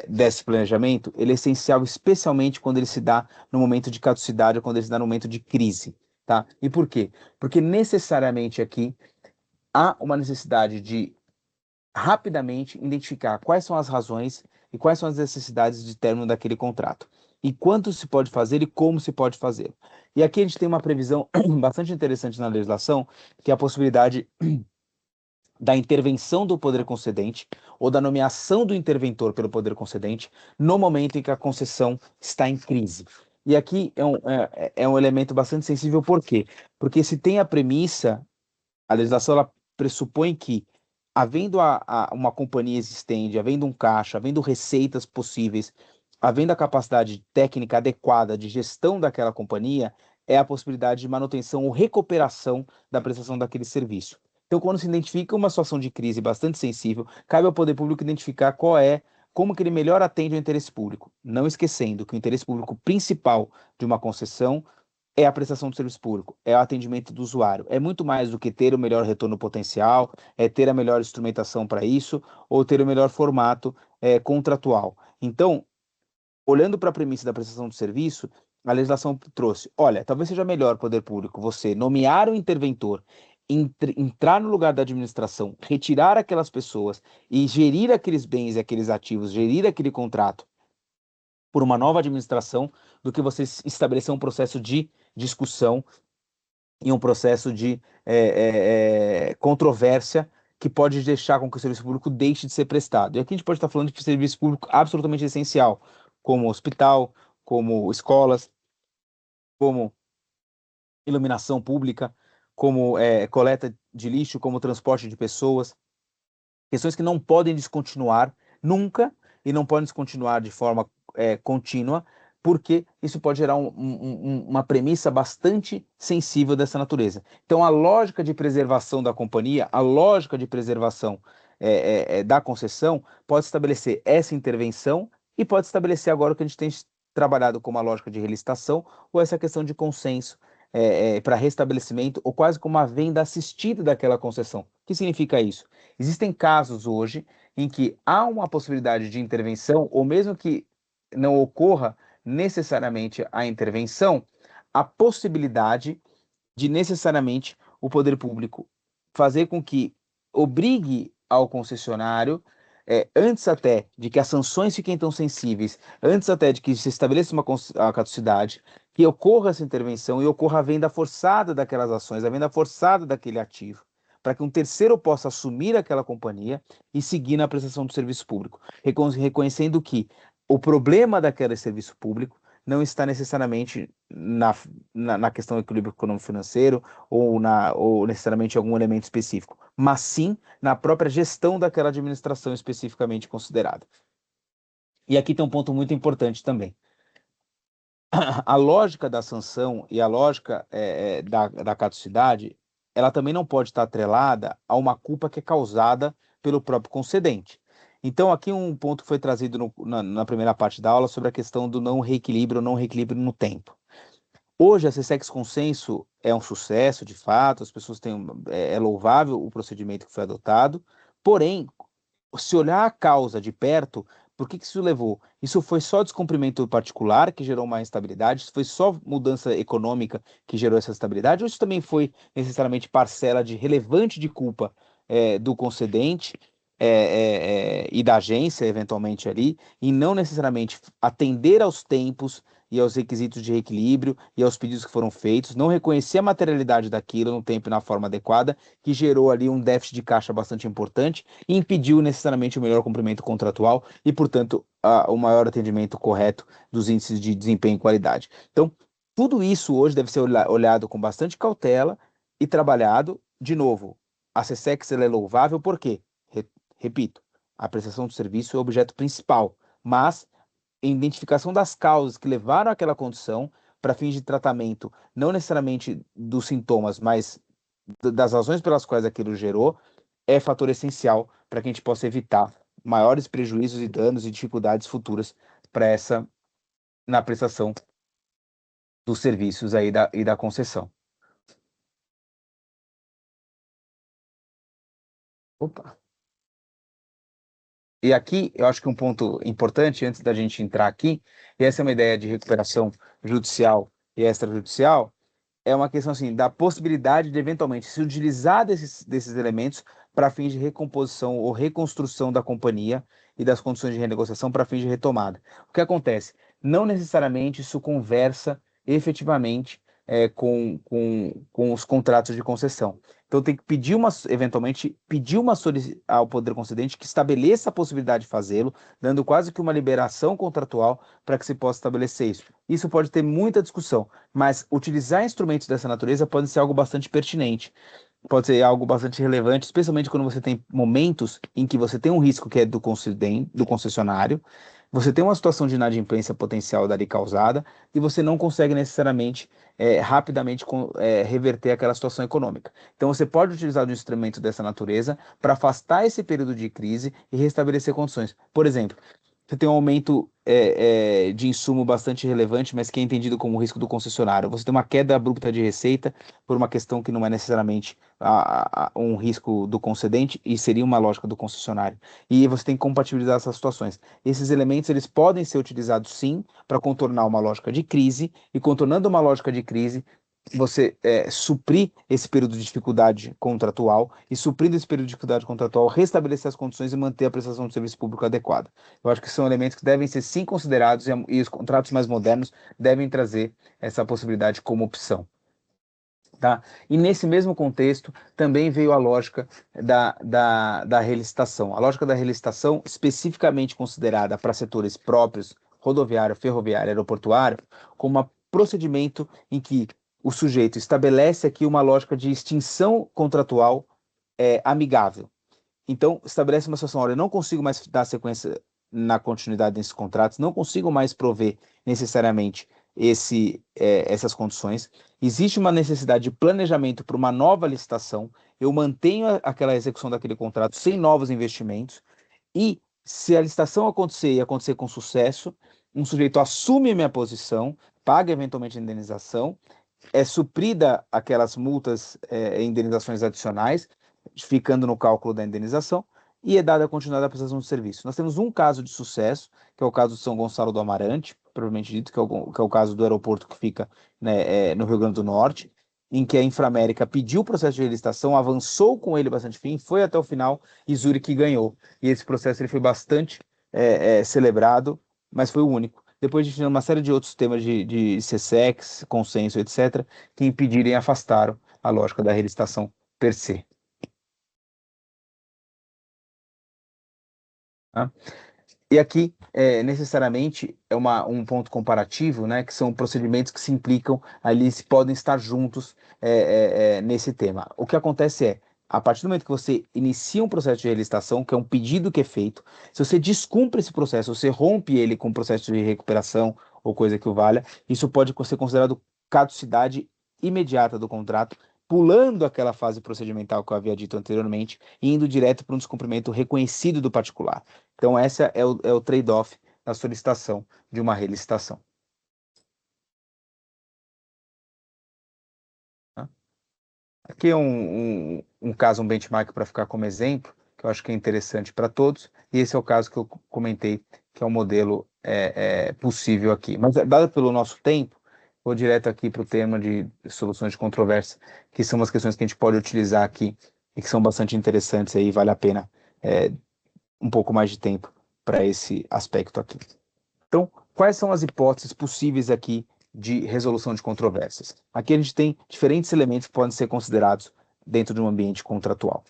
desse planejamento, ele é essencial, especialmente quando ele se dá no momento de caducidade ou quando ele se dá no momento de crise, tá? E por quê? Porque necessariamente aqui há uma necessidade de rapidamente identificar quais são as razões e quais são as necessidades de término daquele contrato. E quanto se pode fazer e como se pode fazer. E aqui a gente tem uma previsão bastante interessante na legislação, que é a possibilidade da intervenção do poder concedente ou da nomeação do interventor pelo poder concedente no momento em que a concessão está em crise. E aqui é um elemento bastante sensível, por quê? Porque se tem a premissa, a legislação ela pressupõe que, havendo uma companhia existente, havendo um caixa, havendo receitas possíveis, havendo a capacidade técnica adequada de gestão daquela companhia, é a possibilidade de manutenção ou recuperação da prestação daquele serviço. Então, quando se identifica uma situação de crise bastante sensível, cabe ao poder público identificar como que ele melhor atende ao interesse público, não esquecendo que o interesse público principal de uma concessão é a prestação do serviço público, é o atendimento do usuário. É muito mais do que ter o melhor retorno potencial, é ter a melhor instrumentação para isso, ou ter o melhor formato contratual. Então, olhando para a premissa da prestação do serviço, a legislação trouxe, olha, talvez seja melhor, poder público, você nomear o interventor, entrar no lugar da administração, retirar aquelas pessoas e gerir aqueles bens e aqueles ativos, gerir aquele contrato por uma nova administração, do que você estabelecer um processo de discussão e um processo de controvérsia que pode deixar com que o serviço público deixe de ser prestado. E aqui a gente pode estar falando de serviço público absolutamente essencial, como hospital, como escolas, como iluminação pública, como coleta de lixo, como transporte de pessoas, questões que não podem descontinuar nunca e não podem descontinuar de forma contínua, porque isso pode gerar uma premissa bastante sensível dessa natureza. Então, a lógica de preservação da companhia, a lógica de preservação da concessão, pode estabelecer essa intervenção e pode estabelecer agora o que a gente tem trabalhado como a lógica de relicitação ou essa questão de consenso para restabelecimento ou quase como uma venda assistida daquela concessão. O que significa isso? Existem casos hoje em que há uma possibilidade de intervenção, ou mesmo que não ocorra necessariamente a intervenção, a possibilidade de necessariamente o poder público fazer com que obrigue ao concessionário, antes até de que as sanções fiquem tão sensíveis, antes até de que se estabeleça a caducidade, que ocorra essa intervenção e ocorra a venda forçada daquelas ações, a venda forçada daquele ativo, para que um terceiro possa assumir aquela companhia e seguir na prestação do serviço público, reconhecendo que o problema daquele serviço público não está necessariamente na questão do equilíbrio econômico-financeiro ou necessariamente em algum elemento específico, mas sim na própria gestão daquela administração especificamente considerada. E aqui tem um ponto muito importante também. A lógica da sanção e a lógica da caducidade, ela também não pode estar atrelada a uma culpa que é causada pelo próprio concedente. Então, aqui um ponto que foi trazido na primeira parte da aula sobre a questão do não reequilíbrio no tempo. Hoje, a CSEX Consenso é um sucesso, de fato, as pessoas têm, é louvável o procedimento que foi adotado, porém, se olhar a causa de perto, por que isso levou? Isso foi só descumprimento particular que gerou uma instabilidade? Isso foi só mudança econômica que gerou essa instabilidade? Ou isso também foi necessariamente parcela relevante de culpa do concedente e da agência, eventualmente ali, e não necessariamente atender aos tempos e aos requisitos de reequilíbrio e aos pedidos que foram feitos, não reconhecer a materialidade daquilo no tempo e na forma adequada, que gerou ali um déficit de caixa bastante importante e impediu necessariamente o melhor cumprimento contratual e, portanto, o maior atendimento correto dos índices de desempenho e qualidade. Então, tudo isso hoje deve ser olhado com bastante cautela e trabalhado. De novo, a CSEX é louvável, por quê? Repito, a prestação do serviço é o objeto principal, mas a identificação das causas que levaram àquela condição para fins de tratamento, não necessariamente dos sintomas, mas das razões pelas quais aquilo gerou, é fator essencial para que a gente possa evitar maiores prejuízos e danos e dificuldades futuras na prestação dos serviços aí e da concessão. Opa. E aqui, eu acho que um ponto importante, antes da gente entrar aqui, e essa é uma ideia de recuperação judicial e extrajudicial, é uma questão assim, da possibilidade de eventualmente se utilizar desses elementos para fins de recomposição ou reconstrução da companhia e das condições de renegociação para fins de retomada. O que acontece? Não necessariamente isso conversa efetivamente com os contratos de concessão. Então tem que pedir eventualmente pedir ao poder concedente que estabeleça a possibilidade de fazê-lo, dando quase que uma liberação contratual para que se possa estabelecer isso. Isso pode ter muita discussão, mas utilizar instrumentos dessa natureza pode ser algo bastante pertinente, pode ser algo bastante relevante, especialmente quando você tem momentos em que você tem um risco que é do concessionário, você tem uma situação de inadimplência potencial dali causada e você não consegue necessariamente rapidamente reverter aquela situação econômica. Então você pode utilizar um instrumento dessa natureza para afastar esse período de crise e restabelecer condições. Por exemplo, você tem um aumento de insumo bastante relevante, mas que é entendido como risco do concessionário. Você tem uma queda abrupta de receita por uma questão que não é necessariamente um risco do concedente e seria uma lógica do concessionário. E você tem que compatibilizar essas situações. Esses elementos eles podem ser utilizados sim para contornar uma lógica de crise e contornando uma lógica de crise você suprir esse período de dificuldade contratual e suprindo esse período de dificuldade contratual, restabelecer as condições e manter a prestação de serviço público adequada. Eu acho que são elementos que devem ser sim considerados e os contratos mais modernos devem trazer essa possibilidade como opção. Tá? E nesse mesmo contexto também veio a lógica da relicitação. A lógica da relicitação, especificamente considerada para setores próprios, rodoviário, ferroviário, aeroportuário, como um procedimento em que o sujeito estabelece aqui uma lógica de extinção contratual amigável. Então, estabelece uma situação, olha, eu não consigo mais dar sequência na continuidade desses contratos, não consigo mais prover necessariamente essas condições. Existe uma necessidade de planejamento para uma nova licitação, eu mantenho aquela execução daquele contrato sem novos investimentos, e se a licitação acontecer e acontecer com sucesso, um sujeito assume a minha posição, paga eventualmente a indenização, é suprida aquelas multas e indenizações adicionais, ficando no cálculo da indenização, e é dada continuidade à prestação de serviço. Nós temos um caso de sucesso, que é o caso de São Gonçalo do Amarante, provavelmente dito, que é o caso do aeroporto que fica, né, no Rio Grande do Norte, em que a Inframérica pediu o processo de licitação, avançou com ele bastante fim, foi até o final, e Zurich ganhou. E esse processo ele foi bastante celebrado, mas foi o único. Depois de uma série de outros temas de CSEX, consenso, etc., que impediram e afastaram a lógica da relicitação per se. Tá? E aqui, necessariamente, é um ponto comparativo, né, que são procedimentos que se implicam ali, se podem estar juntos nesse tema. O que acontece a partir do momento que você inicia um processo de relicitação, que é um pedido que é feito, se você descumpre esse processo, você rompe ele com um processo de recuperação ou coisa que o valha, isso pode ser considerado caducidade imediata do contrato, pulando aquela fase procedimental que eu havia dito anteriormente e indo direto para um descumprimento reconhecido do particular. Então, essa é o trade-off da solicitação de uma relicitação. Tá? Aqui é um caso, um benchmark para ficar como exemplo, que eu acho que é interessante para todos, e esse é o caso que eu comentei, que é o modelo possível aqui. Mas, dado pelo nosso tempo, vou direto aqui para o tema de soluções de controvérsia, que são as questões que a gente pode utilizar aqui e que são bastante interessantes aí, vale a pena um pouco mais de tempo para esse aspecto aqui. Então, quais são as hipóteses possíveis aqui de resolução de controvérsias? Aqui a gente tem diferentes elementos que podem ser considerados dentro de um ambiente contratual.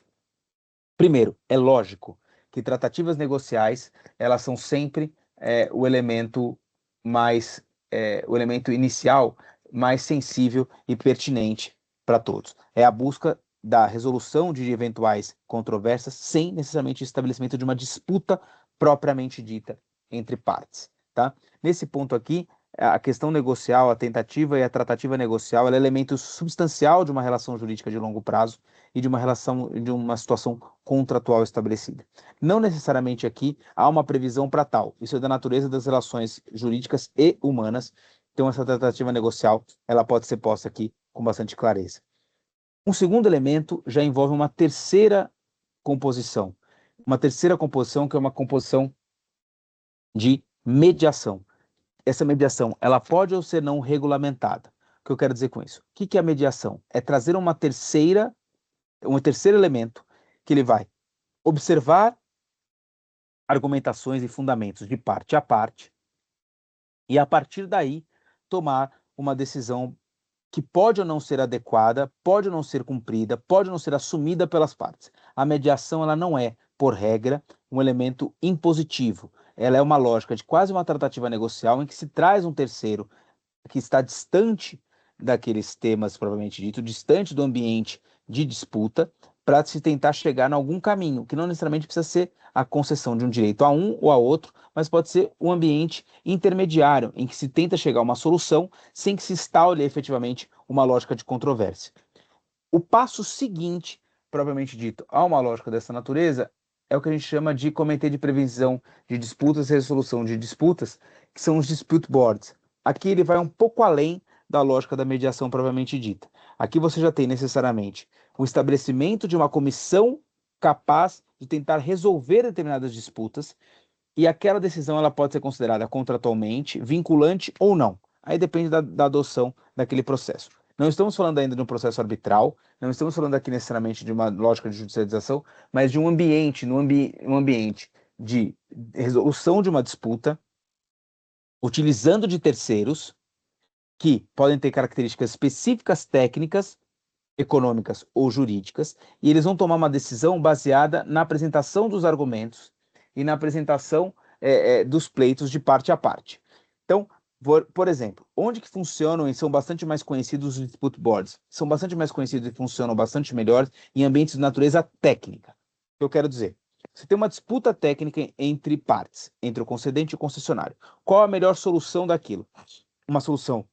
Primeiro, é lógico que tratativas negociais, elas são sempre o elemento inicial mais sensível e pertinente para todos. É a busca da resolução de eventuais controvérsias sem necessariamente o estabelecimento de uma disputa propriamente dita entre partes. Tá? Nesse ponto aqui, a questão negocial, a tentativa e a tratativa negocial, ela é elemento substancial de uma relação jurídica de longo prazo e de uma situação contratual estabelecida. Não necessariamente aqui há uma previsão para tal. Isso é da natureza das relações jurídicas e humanas Então, essa tratativa negocial, ela pode ser posta aqui com bastante clareza. Um segundo elemento já envolve uma terceira composição. Uma terceira composição que é uma composição de mediação. Essa mediação, ela pode ou ser não regulamentada. O que eu quero dizer com isso? O que é a mediação? É trazer um terceiro elemento que ele vai observar argumentações e fundamentos de parte a parte e, a partir daí, tomar uma decisão que pode ou não ser adequada, pode ou não ser cumprida, pode ou não ser assumida pelas partes. A mediação, ela não é, por regra, um elemento impositivo. Ela é uma lógica de quase uma tratativa negocial em que se traz um terceiro que está distante daqueles temas, propriamente dito, distante do ambiente de disputa, para se tentar chegar em algum caminho, que não necessariamente precisa ser a concessão de um direito a um ou a outro, mas pode ser um ambiente intermediário, em que se tenta chegar a uma solução sem que se instaure efetivamente uma lógica de controvérsia. O passo seguinte, propriamente dito, a uma lógica dessa natureza, é o que a gente chama de comitê de previsão de disputas e resolução de disputas, que são os dispute boards. Aqui ele vai um pouco além da lógica da mediação propriamente dita. Aqui você já tem necessariamente o estabelecimento de uma comissão capaz de tentar resolver determinadas disputas, e aquela decisão ela pode ser considerada contratualmente, vinculante ou não. Aí depende da adoção daquele processo. Não estamos falando ainda de um processo arbitral, não estamos falando aqui necessariamente de uma lógica de judicialização, mas de um ambiente, um ambiente de resolução de uma disputa, utilizando de terceiros, que podem ter características específicas técnicas, econômicas ou jurídicas, e eles vão tomar uma decisão baseada na apresentação dos argumentos e na apresentação dos pleitos de parte a parte. Então, por exemplo, onde que funcionam e são bastante mais conhecidos os dispute boards? São bastante mais conhecidos e funcionam bastante melhor em ambientes de natureza técnica. O que eu quero dizer? Você tem uma disputa técnica entre partes, entre o concedente e o concessionário. Qual a melhor solução daquilo? Uma solução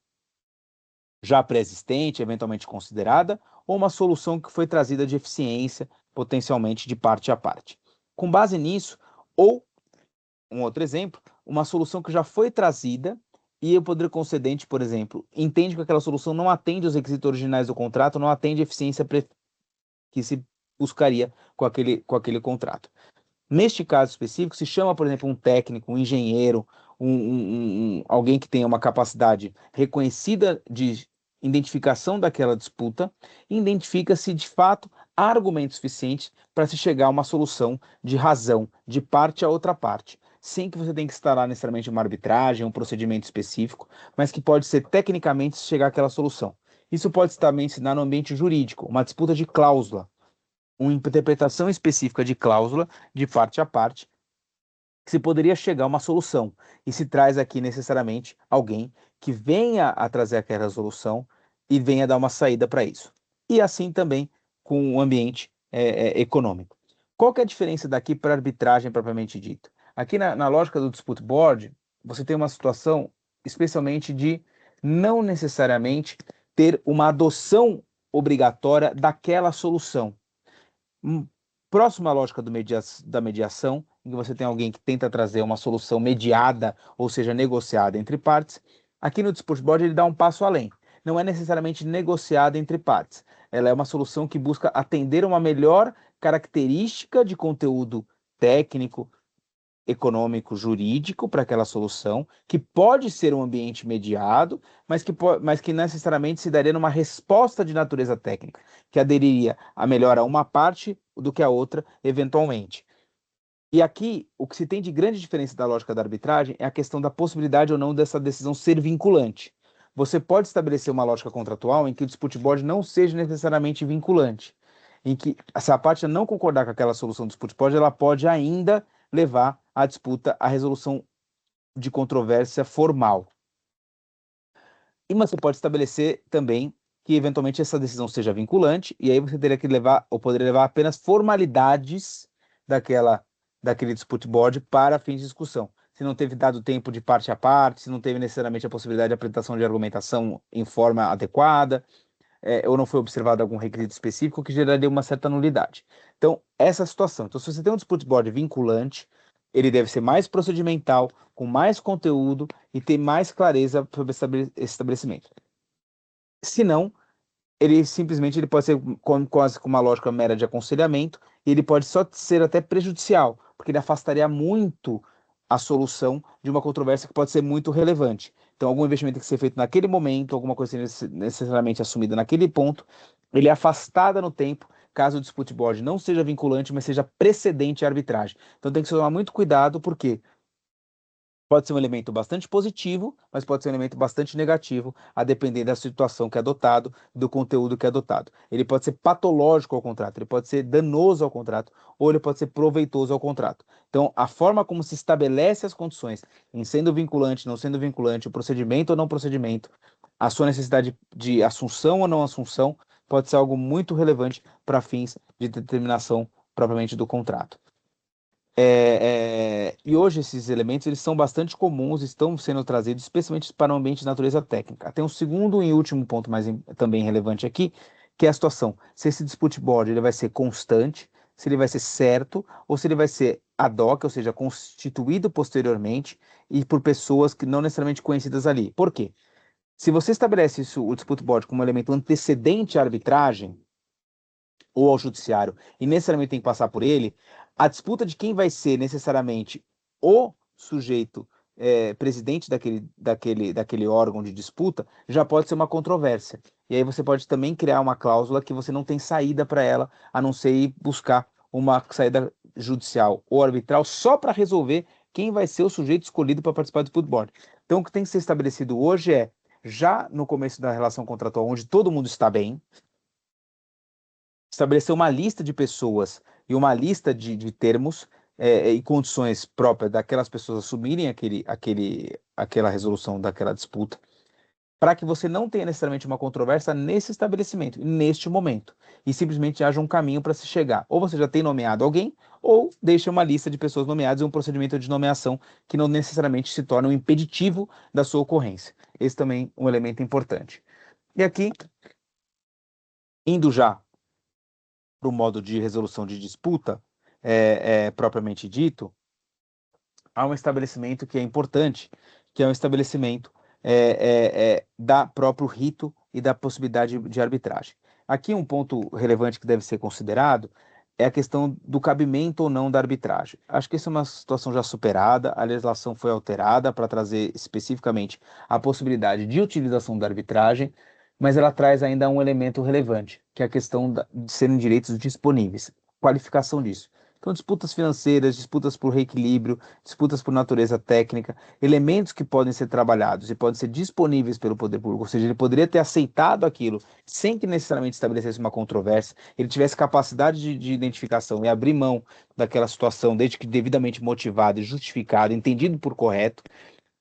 já pré-existente, eventualmente considerada, ou uma solução que foi trazida de eficiência, potencialmente de parte a parte. Com base nisso, ou, um outro exemplo, uma solução que já foi trazida e o poder concedente, por exemplo, entende que aquela solução não atende aos requisitos originais do contrato, não atende a eficiência que se buscaria com aquele contrato. Neste caso específico, se chama, por exemplo, um técnico, um engenheiro, alguém que tenha uma capacidade reconhecida de identificação daquela disputa, e identifica se de fato há argumentos suficientes para se chegar a uma solução de razão, de parte a outra parte, sem que você tenha que instalar necessariamente uma arbitragem, um procedimento específico, mas que pode ser tecnicamente chegar àquela solução. Isso pode também se dar no ambiente jurídico, uma disputa de cláusula, uma interpretação específica de cláusula de parte a parte, que se poderia chegar a uma solução. E se traz aqui necessariamente alguém que venha a trazer aquela resolução e venha dar uma saída para isso. E assim também com o ambiente econômico. Qual que é a diferença daqui para a arbitragem propriamente dita? Aqui na lógica do dispute board, você tem uma situação especialmente de não necessariamente ter uma adoção obrigatória daquela solução. Próximo à lógica da mediação, em que você tem alguém que tenta trazer uma solução mediada, ou seja, negociada entre partes, aqui no dispute board ele dá um passo além. Não é necessariamente negociada entre partes. Ela é uma solução que busca atender uma melhor característica de conteúdo técnico, econômico, jurídico para aquela solução, que pode ser um ambiente mediado, mas que necessariamente se daria numa resposta de natureza técnica, que aderiria a melhor a uma parte do que a outra, eventualmente. E aqui, o que se tem de grande diferença da lógica da arbitragem é a questão da possibilidade ou não dessa decisão ser vinculante. Você pode estabelecer uma lógica contratual em que o dispute board não seja necessariamente vinculante, em que, se a parte não concordar com aquela solução do dispute board, ela pode ainda levar a disputa à resolução de controvérsia formal. E você pode estabelecer também que eventualmente essa decisão seja vinculante, e aí você teria que levar, ou poderia levar apenas formalidades daquele dispute board para fins de discussão. Se não teve dado tempo de parte a parte, se não teve necessariamente a possibilidade de apresentação de argumentação em forma adequada, ou não foi observado algum requisito específico que geraria uma certa nulidade. Então, essa situação. Então, se você tem um dispute board vinculante, Ele deve ser mais procedimental, com mais conteúdo e ter mais clareza sobre esse estabelecimento. Se não, ele pode ser quase com uma lógica mera de aconselhamento, e ele pode só ser até prejudicial, porque ele afastaria muito a solução de uma controvérsia que pode ser muito relevante. Então, algum investimento que ser feito naquele momento, alguma coisa necessariamente assumida naquele ponto, ele é afastada no tempo, caso o dispute board não seja vinculante, mas seja precedente à arbitragem. Então, tem que se tomar muito cuidado, porque pode ser um elemento bastante positivo, mas pode ser um elemento bastante negativo, a depender da situação que é adotado, do conteúdo que é adotado. Ele pode ser patológico ao contrato, ele pode ser danoso ao contrato, ou ele pode ser proveitoso ao contrato. Então, a forma como se estabelece as condições, em sendo vinculante, não sendo vinculante, o procedimento ou não procedimento, a sua necessidade de assunção ou não assunção, pode ser algo muito relevante para fins de determinação propriamente do contrato. E hoje esses elementos eles são bastante comuns, estão sendo trazidos especialmente para o ambiente de natureza técnica. Tem um segundo e último ponto também relevante aqui, que é a situação. Se esse dispute board ele vai ser constante, se ele vai ser certo, ou se ele vai ser ad hoc, ou seja, constituído posteriormente e por pessoas que não necessariamente conhecidas ali. Por quê? Se você estabelece o dispute board como um elemento antecedente à arbitragem, ou ao judiciário, e necessariamente tem que passar por ele, a disputa de quem vai ser necessariamente o sujeito presidente daquele órgão de disputa já pode ser uma controvérsia. E aí você pode também criar uma cláusula que você não tem saída para ela, a não ser ir buscar uma saída judicial ou arbitral só para resolver quem vai ser o sujeito escolhido para participar do dispute board. Então, o que tem que ser estabelecido hoje é, já no começo da relação contratual, onde todo mundo está bem, estabelecer uma lista de pessoas e uma lista de termos e condições próprias daquelas pessoas assumirem aquela resolução daquela disputa, para que você não tenha necessariamente uma controvérsia nesse estabelecimento, neste momento, e simplesmente haja um caminho para se chegar. Ou você já tem nomeado alguém, ou deixa uma lista de pessoas nomeadas e um procedimento de nomeação que não necessariamente se torna um impeditivo da sua ocorrência. Esse também é um elemento importante. E aqui, indo já para o modo de resolução de disputa, propriamente dito, há um estabelecimento que é importante, que é um estabelecimento da próprio rito e da possibilidade de arbitragem. Aqui um ponto relevante que deve ser considerado é a questão do cabimento ou não da arbitragem. Acho que essa é uma situação já superada, a legislação foi alterada para trazer especificamente a possibilidade de utilização da arbitragem, mas ela traz ainda um elemento relevante, que é a questão de serem direitos disponíveis, qualificação disso. Então, disputas financeiras, disputas por reequilíbrio, disputas por natureza técnica, elementos que podem ser trabalhados e podem ser disponíveis pelo poder público, ou seja, ele poderia ter aceitado aquilo sem que necessariamente estabelecesse uma controvérsia, ele tivesse capacidade de identificação e abrir mão daquela situação, desde que devidamente motivado e justificado, entendido por correto,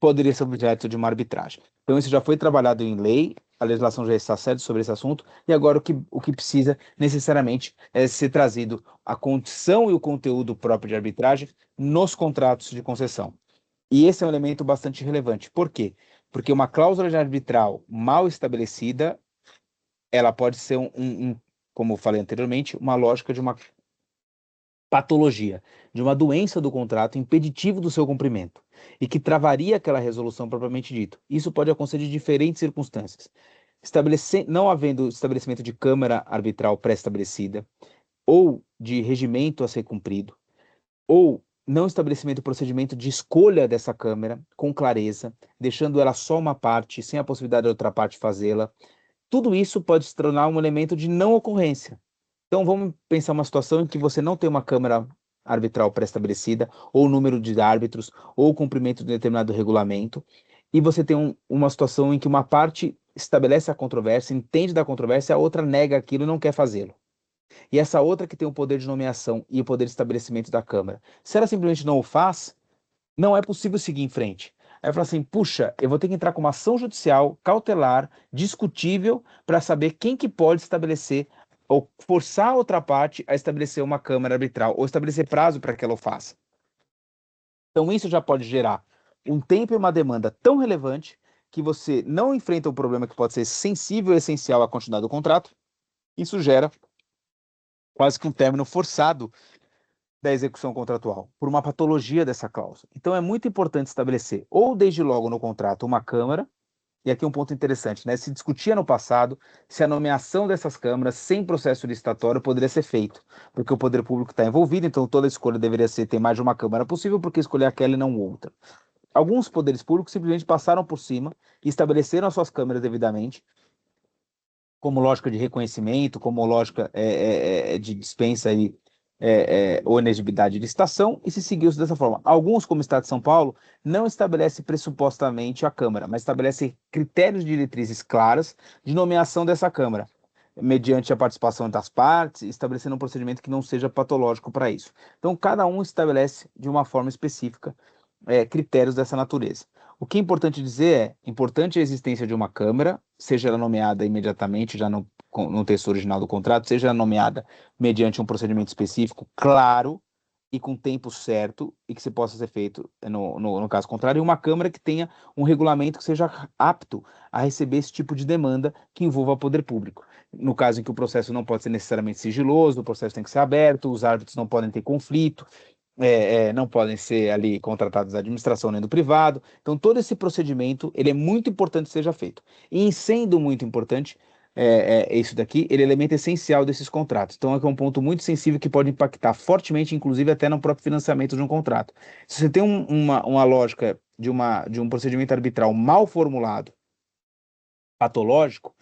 poderia ser objeto de uma arbitragem. Então, isso já foi trabalhado em lei, a legislação já está certa sobre esse assunto, e agora o que precisa necessariamente é ser trazido a condição e o conteúdo próprio de arbitragem nos contratos de concessão. E esse é um elemento bastante relevante. Por quê? Porque uma cláusula de arbitral mal estabelecida, ela pode ser como eu falei anteriormente, uma lógica de uma patologia, de uma doença do contrato impeditivo do seu cumprimento e que travaria aquela resolução propriamente dito. Isso pode acontecer de diferentes circunstâncias. Não havendo estabelecimento de câmara arbitral pré-estabelecida, ou de regimento a ser cumprido, ou não estabelecimento de procedimento de escolha dessa câmara com clareza, deixando ela só uma parte, sem a possibilidade da outra parte fazê-la, tudo isso pode se tornar um elemento de não ocorrência. Então, vamos pensar uma situação em que você não tem uma câmara arbitral pré-estabelecida, ou número de árbitros, ou cumprimento de determinado regulamento, e você tem uma situação em que uma parte estabelece a controvérsia, entende da controvérsia, a outra nega aquilo e não quer fazê-lo. E essa outra que tem o poder de nomeação e o poder de estabelecimento da Câmara, se ela simplesmente não o faz, não é possível seguir em frente. Aí eu falo assim, puxa, eu vou ter que entrar com uma ação judicial, cautelar, discutível, para saber quem que pode estabelecer ou forçar a outra parte a estabelecer uma câmara arbitral ou estabelecer prazo para que ela o faça. Então isso já pode gerar um tempo e uma demanda tão relevante que você não enfrenta um problema que pode ser sensível e essencial à continuidade do contrato. Isso gera quase que um término forçado da execução contratual, por uma patologia dessa cláusula. Então é muito importante estabelecer, ou desde logo no contrato, uma câmara, e aqui um ponto interessante, né? Se discutia no passado se a nomeação dessas câmaras sem processo licitatório poderia ser feito, porque o poder público está envolvido, então toda escolha deveria ser ter mais de uma câmara possível, porque escolher aquela e não outra. Alguns poderes públicos simplesmente passaram por cima e estabeleceram as suas câmaras devidamente, como lógica de reconhecimento, como lógica de dispensa ou inexigibilidade de licitação, e se seguiu dessa forma. Alguns, como o Estado de São Paulo, não estabelece pressupostamente a Câmara, mas estabelece critérios de diretrizes claras de nomeação dessa Câmara, mediante a participação das partes, estabelecendo um procedimento que não seja patológico para isso. Então, cada um estabelece de uma forma específica critérios dessa natureza. O que é importante dizer importante a existência de uma Câmara, seja ela nomeada imediatamente, já no texto original do contrato, seja ela nomeada mediante um procedimento específico, claro, e com tempo certo, e que se possa ser feito no caso contrário, e uma Câmara que tenha um regulamento que seja apto a receber esse tipo de demanda que envolva o poder público. No caso em que o processo não pode ser necessariamente sigiloso, o processo tem que ser aberto, os árbitros não podem ter conflito, não podem ser ali contratados da administração nem do privado. Então, todo esse procedimento, ele é muito importante que seja feito. E sendo muito importante, isso daqui, ele é elemento essencial desses contratos. Então, é um ponto muito sensível que pode impactar fortemente, inclusive até no próprio financiamento de um contrato. Se você tem uma lógica de um procedimento arbitral mal formulado, patológico,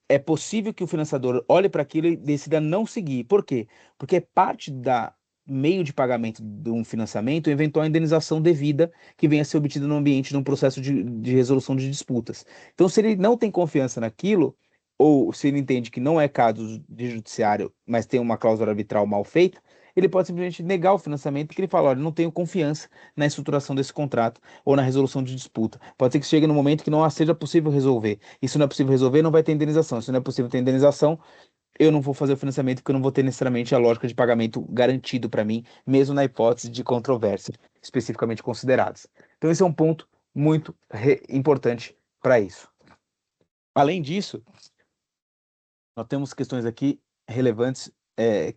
é possível que o financiador olhe para aquilo e decida não seguir. Por quê? Porque é parte da meio de pagamento de um financiamento, eventual indenização devida que venha a ser obtida no ambiente de um processo de resolução de disputas. Então, se ele não tem confiança naquilo, ou se ele entende que não é caso de judiciário, mas tem uma cláusula arbitral mal feita, ele pode simplesmente negar o financiamento, porque ele fala, olha, não tenho confiança na estruturação desse contrato ou na resolução de disputa. Pode ser que chegue no momento que não seja possível resolver. Isso não é possível resolver, não vai ter indenização. Se não é possível ter indenização, eu não vou fazer o financiamento porque eu não vou ter necessariamente a lógica de pagamento garantido para mim, mesmo na hipótese de controvérsia especificamente consideradas. Então, esse é um ponto muito importante para isso. Além disso, nós temos questões aqui relevantes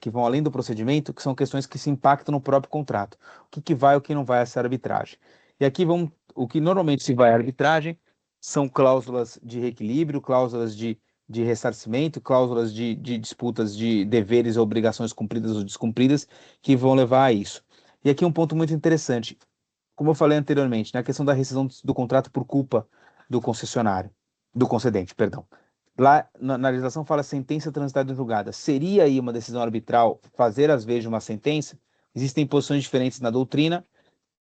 que vão além do procedimento, que são questões que se impactam no próprio contrato. O que vai e o que não vai a essa arbitragem. E aqui o que normalmente se vai à arbitragem são cláusulas de reequilíbrio, cláusulas de ressarcimento, cláusulas de disputas de deveres ou obrigações cumpridas ou descumpridas, que vão levar a isso. E aqui um ponto muito interessante. Como eu falei anteriormente, na questão da rescisão do contrato por culpa do concedente, perdão. Lá na legislação fala sentença transitada em julgada. Seria aí uma decisão arbitral fazer às vezes uma sentença? Existem posições diferentes na doutrina.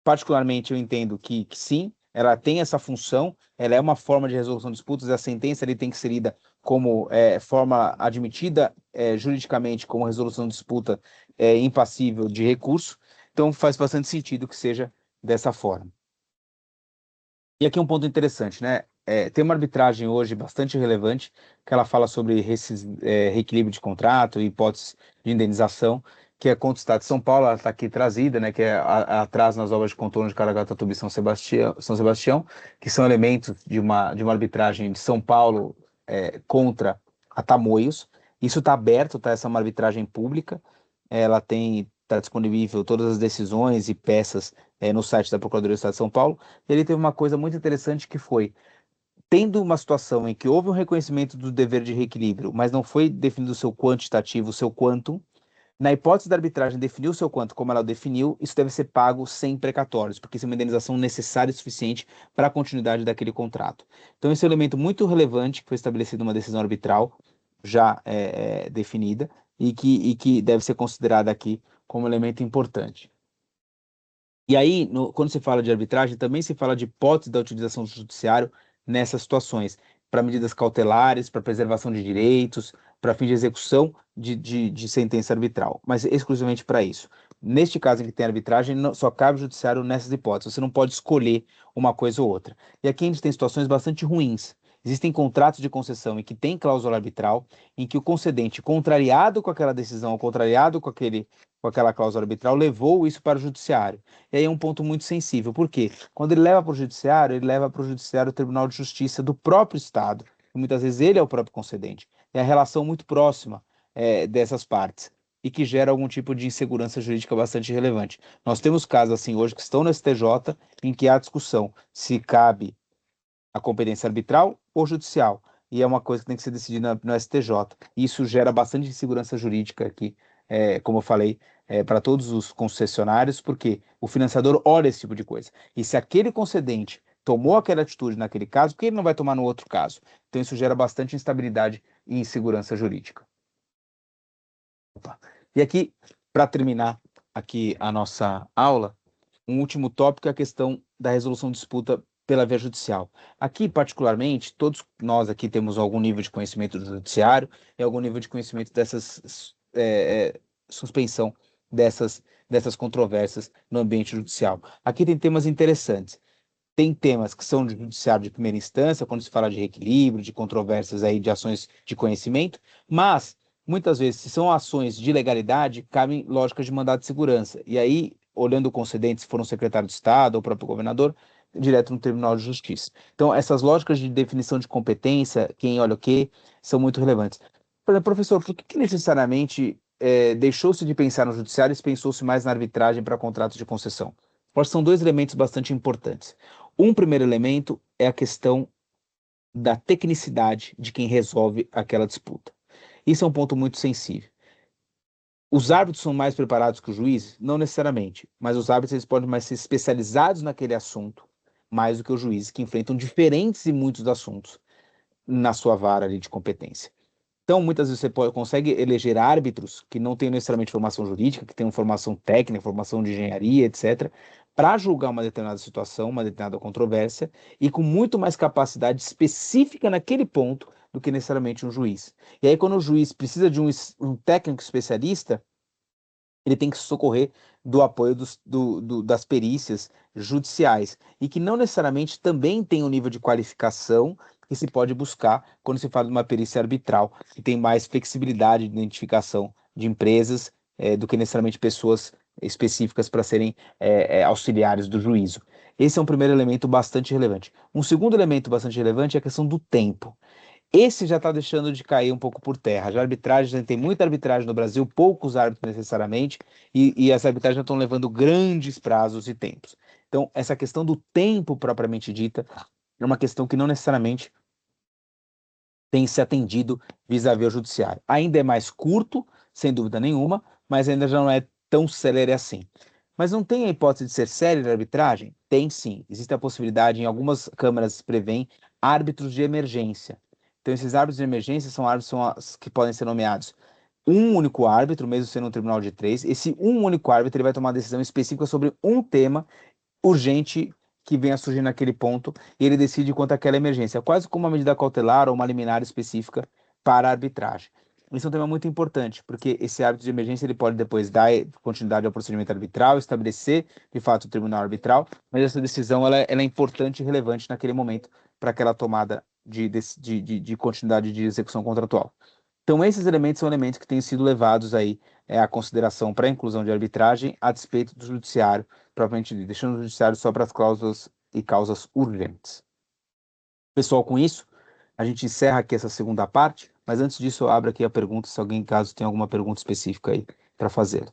Particularmente, eu entendo que sim, ela tem essa função, ela é uma forma de resolução de disputas, e a sentença ali tem que ser lida como forma admitida juridicamente como resolução de disputa impassível de recurso. Então, faz bastante sentido que seja dessa forma. E aqui um ponto interessante, né? Tem uma arbitragem hoje bastante relevante, que ela fala sobre reequilíbrio de contrato e hipóteses de indenização, que é contra o Estado de São Paulo, ela está aqui trazida, né? Que é atrás nas obras de contorno de Caraguatatuba e São Sebastião, que são elementos de uma arbitragem de São Paulo contra a Tamoios. Isso está aberto, tá? Essa é uma arbitragem pública, ela está disponível todas as decisões e peças no site da Procuradoria do Estado de São Paulo. Ele teve uma coisa muito interessante que foi, tendo uma situação em que houve um reconhecimento do dever de reequilíbrio, mas não foi definido o seu quantitativo, o seu quantum, na hipótese da arbitragem definir o seu quanto como ela definiu, isso deve ser pago sem precatórios, porque isso é uma indenização necessária e suficiente para a continuidade daquele contrato. Então, esse é um elemento muito relevante que foi estabelecido numa decisão arbitral já definida e que deve ser considerada aqui como elemento importante. E aí, quando se fala de arbitragem, também se fala de hipótese da utilização do judiciário nessas situações, para medidas cautelares, para preservação de direitos, para fim de execução de sentença arbitral, mas exclusivamente para isso. Neste caso em que tem arbitragem, só cabe o judiciário nessas hipóteses, você não pode escolher uma coisa ou outra. E aqui a gente tem situações bastante ruins. Existem contratos de concessão em que tem cláusula arbitral, em que o concedente, contrariado com aquela decisão, contrariado com aquela cláusula arbitral, levou isso para o judiciário. E aí é um ponto muito sensível. Por quê? Quando ele leva para o judiciário, ele leva para o judiciário o Tribunal de Justiça do próprio Estado. E muitas vezes ele é o próprio concedente. É a relação muito próxima dessas partes. e que gera algum tipo de insegurança jurídica bastante relevante. Nós temos casos assim hoje que estão no STJ em que há discussão se cabe a competência arbitral ou judicial, e é uma coisa que tem que ser decidida no STJ. Isso gera bastante insegurança jurídica aqui, como eu falei, para todos os concessionários, porque o financiador olha esse tipo de coisa. E se aquele concedente tomou aquela atitude naquele caso, por que ele não vai tomar no outro caso? Então isso gera bastante instabilidade e insegurança jurídica. Opa. E aqui, para terminar aqui a nossa aula, um último tópico é a questão da resolução de disputa pela via judicial. Aqui, particularmente, todos nós aqui temos algum nível de conhecimento do judiciário e algum nível de conhecimento dessas suspensão dessas controvérsias no ambiente judicial. Aqui tem temas interessantes. Tem temas que são de judiciário de primeira instância, quando se fala de reequilíbrio, de controvérsias aí, de ações de conhecimento, mas muitas vezes, se são ações de legalidade, cabem lógicas de mandado de segurança. E aí, olhando o concedente, se for um secretário de Estado ou o próprio governador, direto no Tribunal de Justiça. Então, essas lógicas de definição de competência, quem olha o quê, são muito relevantes. Por exemplo, professor, por que necessariamente deixou-se de pensar no judiciário e se pensou-se mais na arbitragem para contratos de concessão? Acho que são dois elementos bastante importantes. Um primeiro elemento é a questão da tecnicidade de quem resolve aquela disputa. Isso é um ponto muito sensível. Os árbitros são mais preparados que os juízes? Não necessariamente, mas os árbitros eles podem mais ser especializados naquele assunto, mais do que os juízes, que enfrentam diferentes e muitos assuntos na sua vara ali de competência. Então, muitas vezes você consegue eleger árbitros que não têm necessariamente formação jurídica, que têm formação técnica, formação de engenharia, etc., para julgar uma determinada situação, uma determinada controvérsia, e com muito mais capacidade específica naquele ponto do que necessariamente um juiz. E aí, quando o juiz precisa de um técnico especialista, ele tem que se socorrer do apoio das perícias judiciais, e que não necessariamente também tem um nível de qualificação que se pode buscar quando se fala de uma perícia arbitral, que tem mais flexibilidade de identificação de empresas do que necessariamente pessoas específicas para serem auxiliares do juízo. Esse é um primeiro elemento bastante relevante. Um segundo elemento bastante relevante é a questão do tempo. Esse já está deixando de cair um pouco por terra. Já a arbitragem, tem muita arbitragem no Brasil, poucos árbitros necessariamente, e as arbitragens já estão levando grandes prazos e tempos. Então, essa questão do tempo propriamente dita é uma questão que não necessariamente tem se atendido vis-à-vis ao judiciário. Ainda é mais curto, sem dúvida nenhuma, mas ainda já não é tão célere assim. Mas não tem a hipótese de ser célere a arbitragem? Tem sim. Existe a possibilidade, em algumas câmaras prevêem árbitros de emergência. Então, esses árbitros de emergência são árbitros que podem ser nomeados um único árbitro, mesmo sendo um tribunal de três. Esse um único árbitro ele vai tomar uma decisão específica sobre um tema urgente que venha a surgir naquele ponto e ele decide quanto àquela emergência, quase como uma medida cautelar ou uma liminar específica para a arbitragem. Isso é um tema muito importante, porque esse árbitro de emergência ele pode depois dar continuidade ao procedimento arbitral, estabelecer de fato o tribunal arbitral, mas essa decisão ela é importante e relevante naquele momento para aquela tomada de continuidade de execução contratual. Então, esses elementos são elementos que têm sido levados aí à consideração para a inclusão de arbitragem a despeito do judiciário propriamente dito, deixando o judiciário só para as cláusulas e causas urgentes. Pessoal, com isso, a gente encerra aqui essa segunda parte, mas antes disso eu abro aqui a pergunta, se alguém, caso tenha alguma pergunta específica aí para fazer.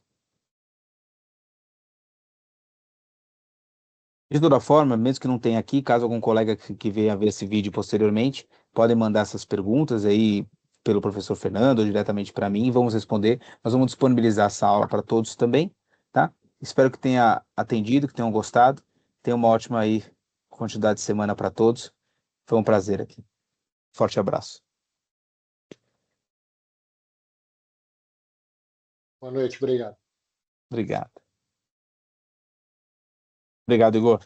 De toda forma, mesmo que não tenha aqui, caso algum colega que venha ver esse vídeo posteriormente, podem mandar essas perguntas aí pelo professor Fernando ou diretamente para mim, vamos responder. Nós vamos disponibilizar essa aula para todos também, tá? Espero que tenha atendido, que tenham gostado. Tenha uma ótima aí quantidade de semana para todos. Foi um prazer aqui. Forte abraço. Boa noite, obrigado. Obrigado. Obrigado, Igor.